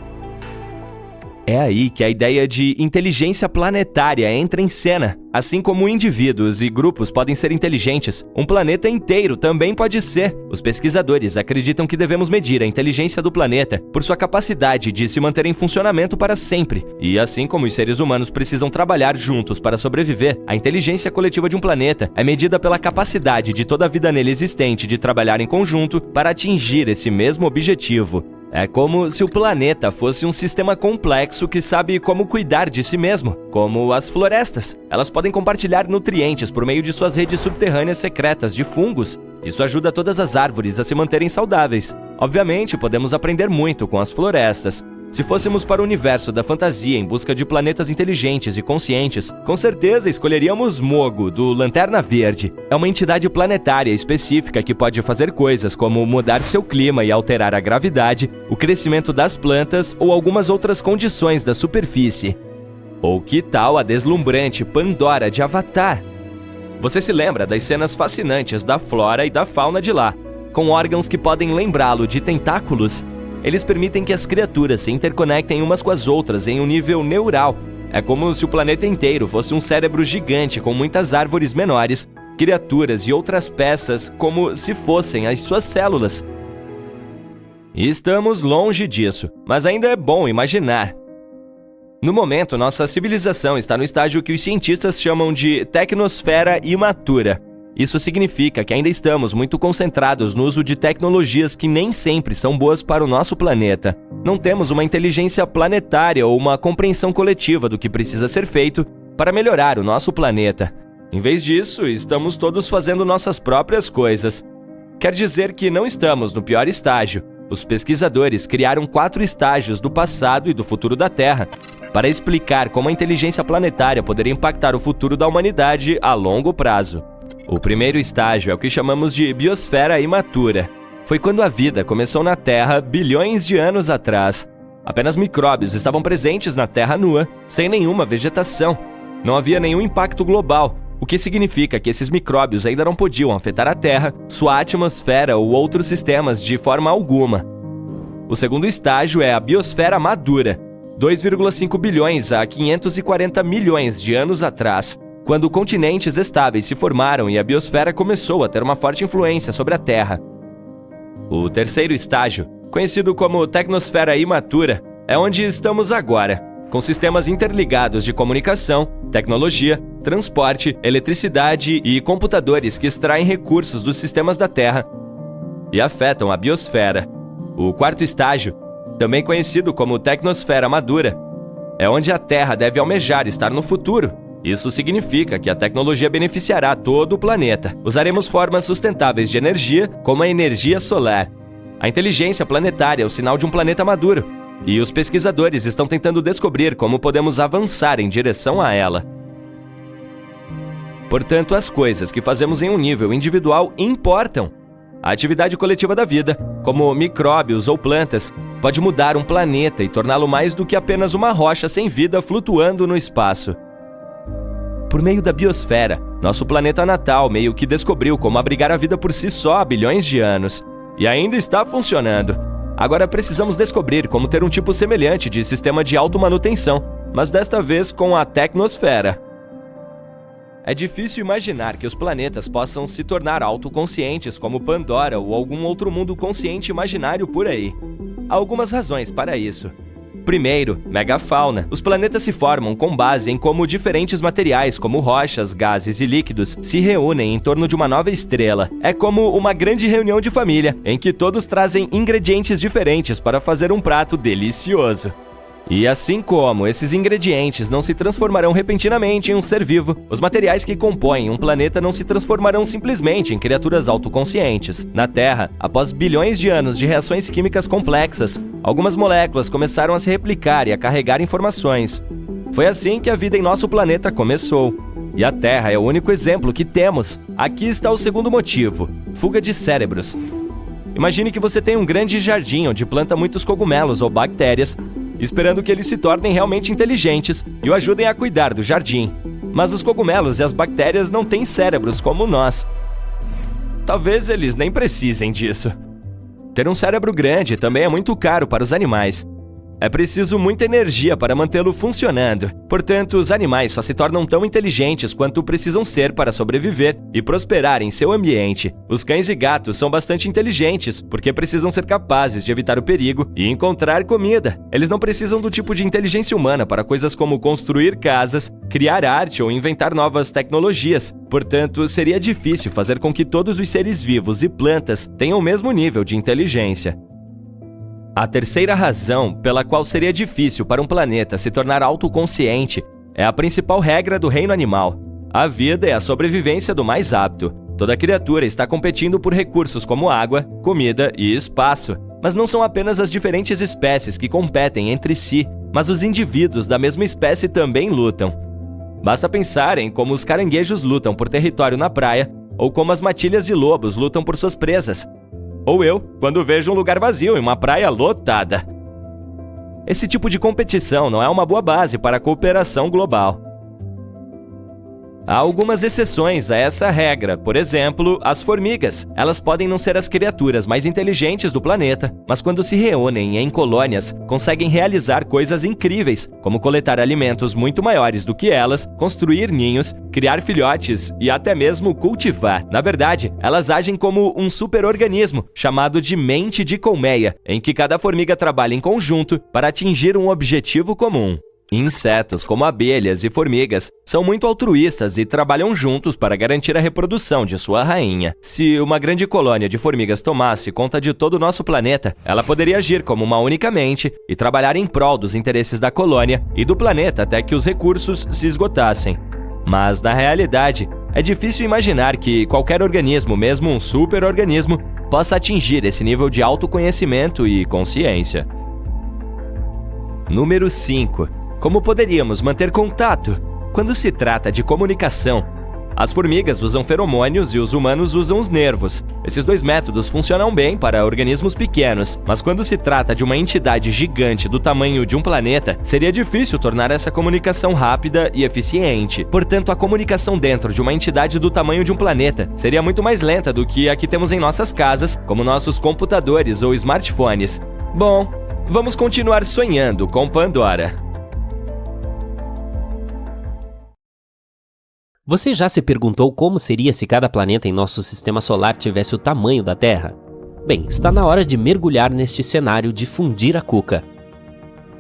É aí que a ideia de inteligência planetária entra em cena. Assim como indivíduos e grupos podem ser inteligentes, um planeta inteiro também pode ser. Os pesquisadores acreditam que devemos medir a inteligência do planeta por sua capacidade de se manter em funcionamento para sempre. E assim como os seres humanos precisam trabalhar juntos para sobreviver, a inteligência coletiva de um planeta é medida pela capacidade de toda a vida nele existente de trabalhar em conjunto para atingir esse mesmo objetivo. É como se o planeta fosse um sistema complexo que sabe como cuidar de si mesmo, como as florestas. Elas podem compartilhar nutrientes por meio de suas redes subterrâneas secretas de fungos. Isso ajuda todas as árvores a se manterem saudáveis. Obviamente, podemos aprender muito com as florestas. Se fôssemos para o universo da fantasia em busca de planetas inteligentes e conscientes, com certeza escolheríamos Mogo, do Lanterna Verde. É uma entidade planetária específica que pode fazer coisas como mudar seu clima e alterar a gravidade, o crescimento das plantas ou algumas outras condições da superfície. Ou que tal a deslumbrante Pandora de Avatar? Você se lembra das cenas fascinantes da flora e da fauna de lá, com órgãos que podem lembrá-lo de tentáculos? Eles permitem que as criaturas se interconectem umas com as outras em um nível neural. É como se o planeta inteiro fosse um cérebro gigante com muitas árvores menores, criaturas e outras peças como se fossem as suas células. Estamos longe disso, mas ainda é bom imaginar. No momento, nossa civilização está no estágio que os cientistas chamam de tecnosfera imatura. Isso significa que ainda estamos muito concentrados no uso de tecnologias que nem sempre são boas para o nosso planeta. Não temos uma inteligência planetária ou uma compreensão coletiva do que precisa ser feito para melhorar o nosso planeta. Em vez disso, estamos todos fazendo nossas próprias coisas. Quer dizer que não estamos no pior estágio. Os pesquisadores criaram 4 estágios do passado e do futuro da Terra para explicar como a inteligência planetária poderia impactar o futuro da humanidade a longo prazo. O primeiro estágio é o que chamamos de biosfera imatura. Foi quando a vida começou na Terra bilhões de anos atrás. Apenas micróbios estavam presentes na Terra nua, sem nenhuma vegetação. Não havia nenhum impacto global. o que significa que esses micróbios ainda não podiam afetar a Terra, sua atmosfera ou outros sistemas de forma alguma. O segundo estágio é a biosfera madura, 2,5 bilhões a 540 milhões de anos atrás, quando continentes estáveis se formaram e a biosfera começou a ter uma forte influência sobre a Terra. O terceiro estágio, conhecido como tecnosfera imatura, é onde estamos agora, com sistemas interligados de comunicação, tecnologia, transporte, eletricidade e computadores que extraem recursos dos sistemas da Terra e afetam a biosfera. O quarto estágio, também conhecido como tecnosfera madura, é onde a Terra deve almejar estar no futuro. Isso significa que a tecnologia beneficiará todo o planeta. Usaremos formas sustentáveis de energia, como a energia solar. A inteligência planetária é o sinal de um planeta maduro, e os pesquisadores estão tentando descobrir como podemos avançar em direção a ela. Portanto, as coisas que fazemos em um nível individual importam. A atividade coletiva da vida, como micróbios ou plantas, pode mudar um planeta e torná-lo mais do que apenas uma rocha sem vida flutuando no espaço. Por meio da biosfera, nosso planeta natal meio que descobriu como abrigar a vida por si só há bilhões de anos. E ainda está funcionando. Agora precisamos descobrir como ter um tipo semelhante de sistema de automanutenção, mas desta vez com a tecnosfera. É difícil imaginar que os planetas possam se tornar autoconscientes como Pandora ou algum outro mundo consciente imaginário por aí. Há algumas razões para isso. Primeiro, megafauna. Os planetas se formam com base em como diferentes materiais, como rochas, gases e líquidos, se reúnem em torno de uma nova estrela. É como uma grande reunião de família, em que todos trazem ingredientes diferentes para fazer um prato delicioso. E assim como esses ingredientes não se transformarão repentinamente em um ser vivo, os materiais que compõem um planeta não se transformarão simplesmente em criaturas autoconscientes. Na Terra, após bilhões de anos de reações químicas complexas, algumas moléculas começaram a se replicar e a carregar informações. Foi assim que a vida em nosso planeta começou. E a Terra é o único exemplo que temos. Aqui está o segundo motivo: fuga de cérebros. Imagine que você tem um grande jardim onde planta muitos cogumelos ou bactérias, esperando que eles se tornem realmente inteligentes e o ajudem a cuidar do jardim. Mas os cogumelos e as bactérias não têm cérebros como nós. Talvez eles nem precisem disso. Ter um cérebro grande também é muito caro para os animais. É preciso muita energia para mantê-lo funcionando. Portanto, os animais só se tornam tão inteligentes quanto precisam ser para sobreviver e prosperar em seu ambiente. Os cães e gatos são bastante inteligentes, porque precisam ser capazes de evitar o perigo e encontrar comida. Eles não precisam do tipo de inteligência humana para coisas como construir casas, criar arte ou inventar novas tecnologias. Portanto, seria difícil fazer com que todos os seres vivos e plantas tenham o mesmo nível de inteligência. A terceira razão pela qual seria difícil para um planeta se tornar autoconsciente é a principal regra do reino animal. A vida é a sobrevivência do mais apto. Toda criatura está competindo por recursos como água, comida e espaço. Mas não são apenas as diferentes espécies que competem entre si, mas os indivíduos da mesma espécie também lutam. Basta pensar em como os caranguejos lutam por território na praia, ou como as matilhas de lobos lutam por suas presas. Ou eu, quando vejo um lugar vazio em uma praia lotada. Esse tipo de competição não é uma boa base para a cooperação global. Há algumas exceções a essa regra, por exemplo, as formigas. Elas podem não ser as criaturas mais inteligentes do planeta, mas quando se reúnem em colônias, conseguem realizar coisas incríveis, como coletar alimentos muito maiores do que elas, construir ninhos, criar filhotes e até mesmo cultivar. Na verdade, elas agem como um superorganismo, chamado de mente de colmeia, em que cada formiga trabalha em conjunto para atingir um objetivo comum. Insetos como abelhas e formigas são muito altruístas e trabalham juntos para garantir a reprodução de sua rainha. Se uma grande colônia de formigas tomasse conta de todo o nosso planeta, ela poderia agir como uma única mente e trabalhar em prol dos interesses da colônia e do planeta até que os recursos se esgotassem. Mas, na realidade, é difícil imaginar que qualquer organismo, mesmo um superorganismo, possa atingir esse nível de autoconhecimento e consciência. Número 5. Como poderíamos manter contato? Quando se trata de comunicação, As formigas usam feromônios e os humanos usam os nervos. Esses dois métodos funcionam bem para organismos pequenos, mas quando se trata de uma entidade gigante do tamanho de um planeta, seria difícil tornar essa comunicação rápida e eficiente. Portanto, a comunicação dentro de uma entidade do tamanho de um planeta seria muito mais lenta do que a que temos em nossas casas, como nossos computadores ou smartphones. Bom, vamos continuar sonhando com Pandora. Você já se perguntou como seria se cada planeta em nosso sistema solar tivesse o tamanho da Terra? Bem, está na hora de mergulhar neste cenário de fundir a cuca.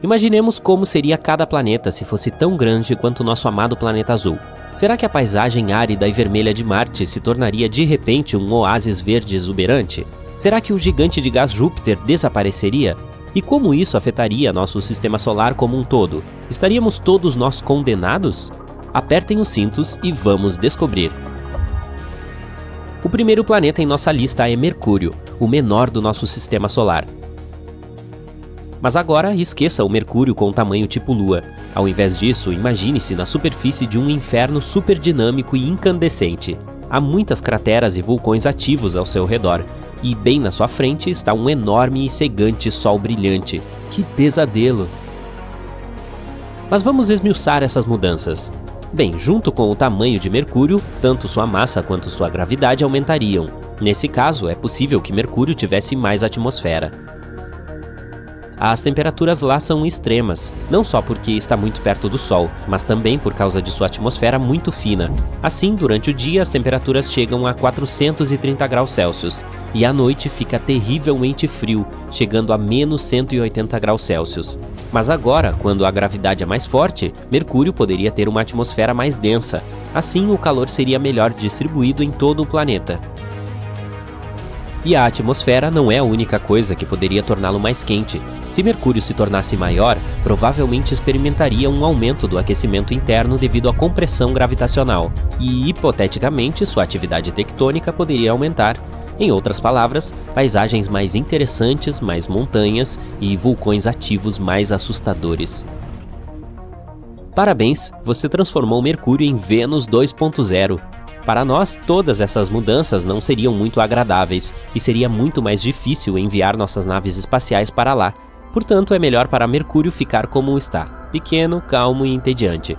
Imaginemos como seria cada planeta se fosse tão grande quanto o nosso amado planeta azul. Será que a paisagem árida e vermelha de Marte se tornaria de repente um oásis verde exuberante? Será que o gigante de gás Júpiter desapareceria? E como isso afetaria nosso sistema solar como um todo? Estaríamos todos nós condenados? Apertem os cintos e vamos descobrir. O primeiro planeta em nossa lista é Mercúrio, o menor do nosso sistema solar. Mas agora esqueça o Mercúrio com tamanho tipo Lua. Ao invés disso, imagine-se na superfície de um inferno superdinâmico e incandescente. Há muitas crateras e vulcões ativos ao seu redor, e bem na sua frente está um enorme e cegante sol brilhante. Que pesadelo! Mas vamos esmiuçar essas mudanças. Bem, junto com o tamanho de Mercúrio, tanto sua massa quanto sua gravidade aumentariam. Nesse caso, é possível que Mercúrio tivesse mais atmosfera. As temperaturas lá são extremas, não só porque está muito perto do Sol, mas também por causa de sua atmosfera muito fina. Assim, durante o dia, as temperaturas chegam a 430 graus Celsius, e à noite fica terrivelmente frio, chegando a menos 180 graus Celsius. Mas agora, quando a gravidade é mais forte, Mercúrio poderia ter uma atmosfera mais densa. Assim, o calor seria melhor distribuído em todo o planeta. E a atmosfera não é a única coisa que poderia torná-lo mais quente. Se Mercúrio se tornasse maior, provavelmente experimentaria um aumento do aquecimento interno devido à compressão gravitacional, e, hipoteticamente, sua atividade tectônica poderia aumentar. Em outras palavras, paisagens mais interessantes, mais montanhas e vulcões ativos mais assustadores. Parabéns, você transformou Mercúrio em Vênus 2.0. Para nós, todas essas mudanças não seriam muito agradáveis e seria muito mais difícil enviar nossas naves espaciais para lá. Portanto, é melhor para Mercúrio ficar como está, pequeno, calmo e entediante.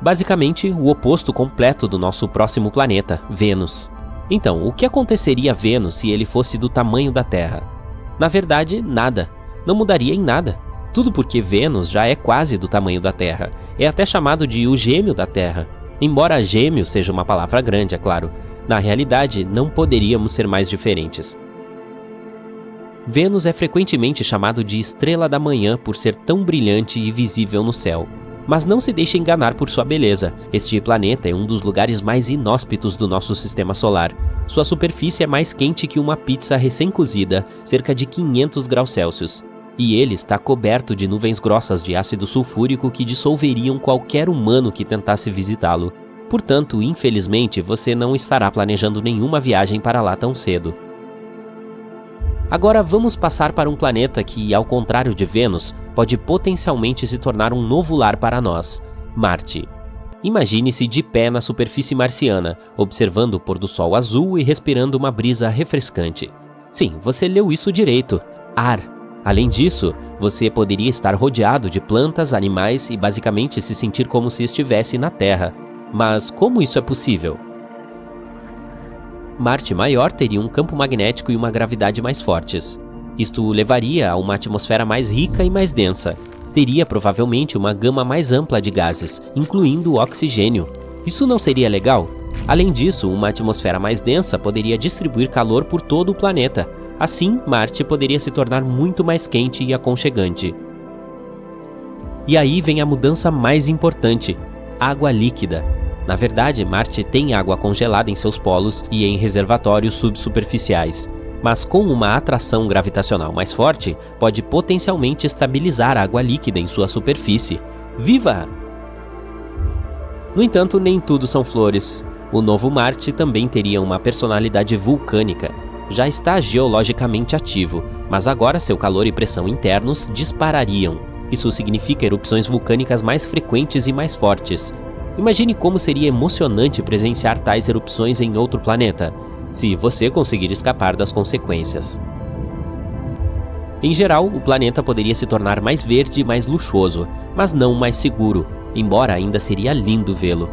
Basicamente, o oposto completo do nosso próximo planeta, Vênus. Então, o que aconteceria a Vênus se ele fosse do tamanho da Terra? Na verdade, nada. Não mudaria em nada. Tudo porque Vênus já é quase do tamanho da Terra. É até chamado de o gêmeo da Terra. Embora gêmeo seja uma palavra grande, é claro, na realidade não poderíamos ser mais diferentes. Vênus é frequentemente chamado de estrela da manhã por ser tão brilhante e visível no céu. Mas não se deixe enganar por sua beleza. Este planeta é um dos lugares mais inóspitos do nosso sistema solar. Sua superfície é mais quente que uma pizza recém-cozida, cerca de 500 graus Celsius. E ele está coberto de nuvens grossas de ácido sulfúrico que dissolveriam qualquer humano que tentasse visitá-lo. Portanto, infelizmente, você não estará planejando nenhuma viagem para lá tão cedo. Agora vamos passar para um planeta que, ao contrário de Vênus, pode potencialmente se tornar um novo lar para nós, Marte. Imagine-se de pé na superfície marciana, observando o pôr do sol azul e respirando uma brisa refrescante. Sim, você leu isso direito, ar. Além disso, você poderia estar rodeado de plantas, animais e basicamente se sentir como se estivesse na Terra. Mas como isso é possível? Marte maior teria um campo magnético e uma gravidade mais fortes. Isto o levaria a uma atmosfera mais rica e mais densa. Teria provavelmente uma gama mais ampla de gases, incluindo o oxigênio. Isso não seria legal? Além disso, uma atmosfera mais densa poderia distribuir calor por todo o planeta. Assim, Marte poderia se tornar muito mais quente e aconchegante. E aí vem a mudança mais importante: água líquida. Na verdade, Marte tem água congelada em seus polos e em reservatórios subsuperficiais, mas com uma atração gravitacional mais forte, pode potencialmente estabilizar a água líquida em sua superfície. Viva! No entanto, nem tudo são flores. O novo Marte também teria uma personalidade vulcânica. Já está geologicamente ativo, mas agora seu calor e pressão internos disparariam. Isso significa erupções vulcânicas mais frequentes e mais fortes. Imagine como seria emocionante presenciar tais erupções em outro planeta, se você conseguir escapar das consequências. Em geral, o planeta poderia se tornar mais verde e mais luxuoso, mas não mais seguro, embora ainda seria lindo vê-lo.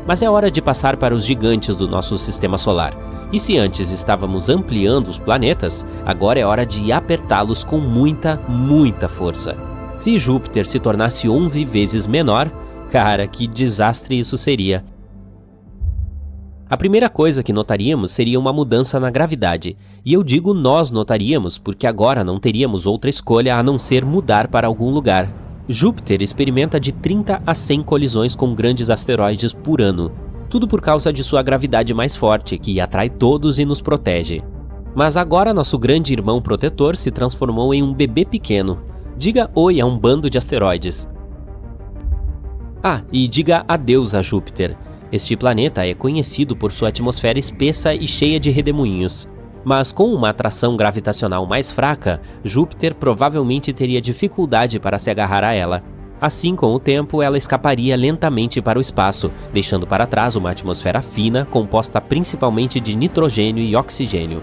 Mas é hora de passar para os gigantes do nosso sistema solar. E se antes estávamos ampliando os planetas, agora é hora de apertá-los com muita força. Se Júpiter se tornasse 11 vezes menor, cara, que desastre isso seria! A primeira coisa que notaríamos seria uma mudança na gravidade. E eu digo nós notaríamos porque agora não teríamos outra escolha a não ser mudar para algum lugar. Júpiter experimenta de 30 a 100 colisões com grandes asteroides por ano. Tudo por causa de sua gravidade mais forte, que atrai todos e nos protege. Mas agora nosso grande irmão protetor se transformou em um bebê pequeno. Diga oi a um bando de asteroides. Ah, e diga adeus a Júpiter. Este planeta é conhecido por sua atmosfera espessa e cheia de redemoinhos. Mas com uma atração gravitacional mais fraca, Júpiter provavelmente teria dificuldade para se agarrar a ela. Assim, com o tempo, ela escaparia lentamente para o espaço, deixando para trás uma atmosfera fina composta principalmente de nitrogênio e oxigênio.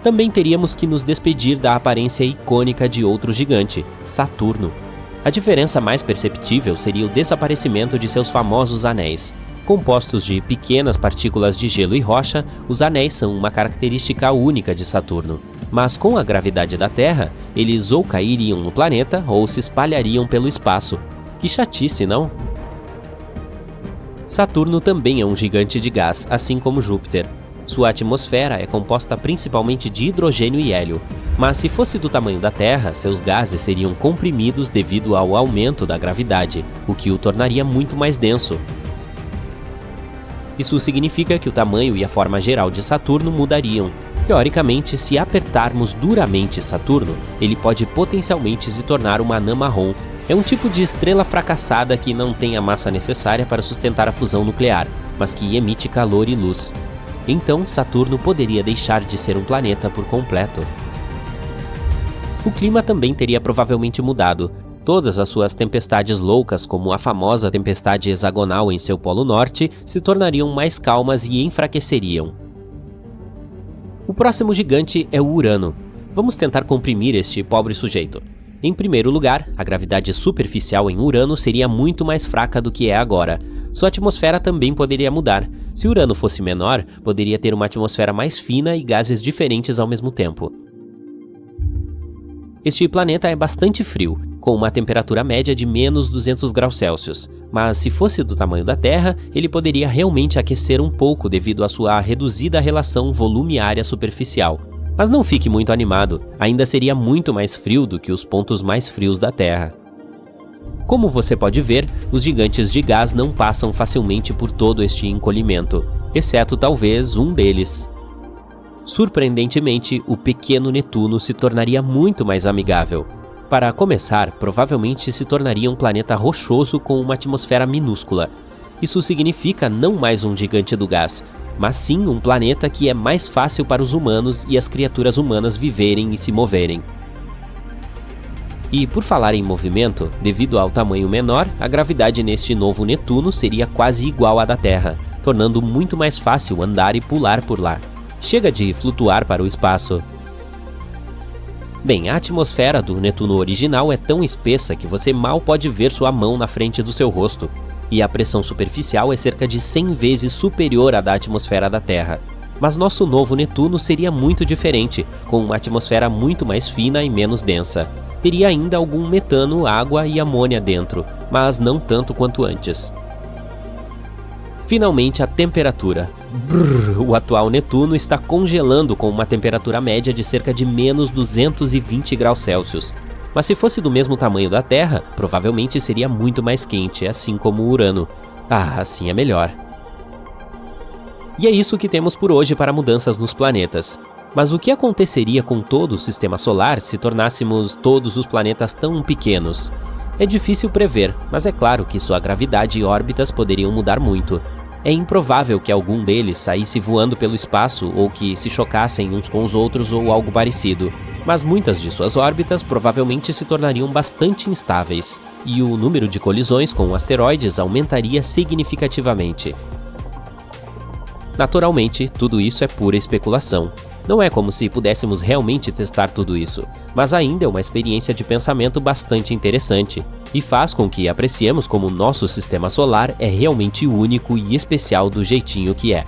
Também teríamos que nos despedir da aparência icônica de outro gigante, Saturno. A diferença mais perceptível seria o desaparecimento de seus famosos anéis. Compostos de pequenas partículas de gelo e rocha, os anéis são uma característica única de Saturno. Mas com a gravidade da Terra, eles ou cairiam no planeta ou se espalhariam pelo espaço. Que chatice, não? Saturno também é um gigante de gás, assim como Júpiter. Sua atmosfera é composta principalmente de hidrogênio e hélio, mas se fosse do tamanho da Terra, seus gases seriam comprimidos devido ao aumento da gravidade, o que o tornaria muito mais denso. Isso significa que o tamanho e a forma geral de Saturno mudariam. Teoricamente, se apertarmos duramente Saturno, ele pode potencialmente se tornar uma anã marrom. É um tipo de estrela fracassada que não tem a massa necessária para sustentar a fusão nuclear, mas que emite calor e luz. Então, Saturno poderia deixar de ser um planeta por completo. O clima também teria provavelmente mudado. Todas as suas tempestades loucas, como a famosa tempestade hexagonal em seu polo norte, se tornariam mais calmas e enfraqueceriam. O próximo gigante é o Urano. Vamos tentar comprimir este pobre sujeito. Em primeiro lugar, a gravidade superficial em Urano seria muito mais fraca do que é agora. Sua atmosfera também poderia mudar. Se Urano fosse menor, poderia ter uma atmosfera mais fina e gases diferentes ao mesmo tempo. Este planeta é bastante frio, com uma temperatura média de menos 200 graus Celsius. Mas se fosse do tamanho da Terra, ele poderia realmente aquecer um pouco devido à sua reduzida relação volume-área superficial. Mas não fique muito animado, ainda seria muito mais frio do que os pontos mais frios da Terra. Como você pode ver, os gigantes de gás não passam facilmente por todo este encolhimento, exceto talvez um deles. Surpreendentemente, o pequeno Netuno se tornaria muito mais amigável. Para começar, provavelmente se tornaria um planeta rochoso com uma atmosfera minúscula. Isso significa não mais um gigante do gás, mas sim um planeta que é mais fácil para os humanos e as criaturas humanas viverem e se moverem. E por falar em movimento, devido ao tamanho menor, a gravidade neste novo Netuno seria quase igual à da Terra, tornando muito mais fácil andar e pular por lá. Chega de flutuar para o espaço. Bem, a atmosfera do Netuno original é tão espessa que você mal pode ver sua mão na frente do seu rosto, e a pressão superficial é cerca de 100 vezes superior à da atmosfera da Terra. Mas nosso novo Netuno seria muito diferente, com uma atmosfera muito mais fina e menos densa. Teria ainda algum metano, água e amônia dentro, mas não tanto quanto antes. Finalmente, a temperatura. O atual Netuno está congelando com uma temperatura média de cerca de menos 220 graus Celsius. Mas se fosse do mesmo tamanho da Terra, provavelmente seria muito mais quente, assim como o Urano. Ah, assim é melhor. E é isso que temos por hoje para mudanças nos planetas. Mas o que aconteceria com todo o Sistema Solar se tornássemos todos os planetas tão pequenos? É difícil prever, mas é claro que sua gravidade e órbitas poderiam mudar muito. É improvável que algum deles saísse voando pelo espaço ou que se chocassem uns com os outros ou algo parecido, mas muitas de suas órbitas provavelmente se tornariam bastante instáveis, e o número de colisões com asteroides aumentaria significativamente. Naturalmente, tudo isso é pura especulação. Não é como se pudéssemos realmente testar tudo isso, mas ainda é uma experiência de pensamento bastante interessante e faz com que apreciemos como nosso sistema solar é realmente único e especial do jeitinho que é.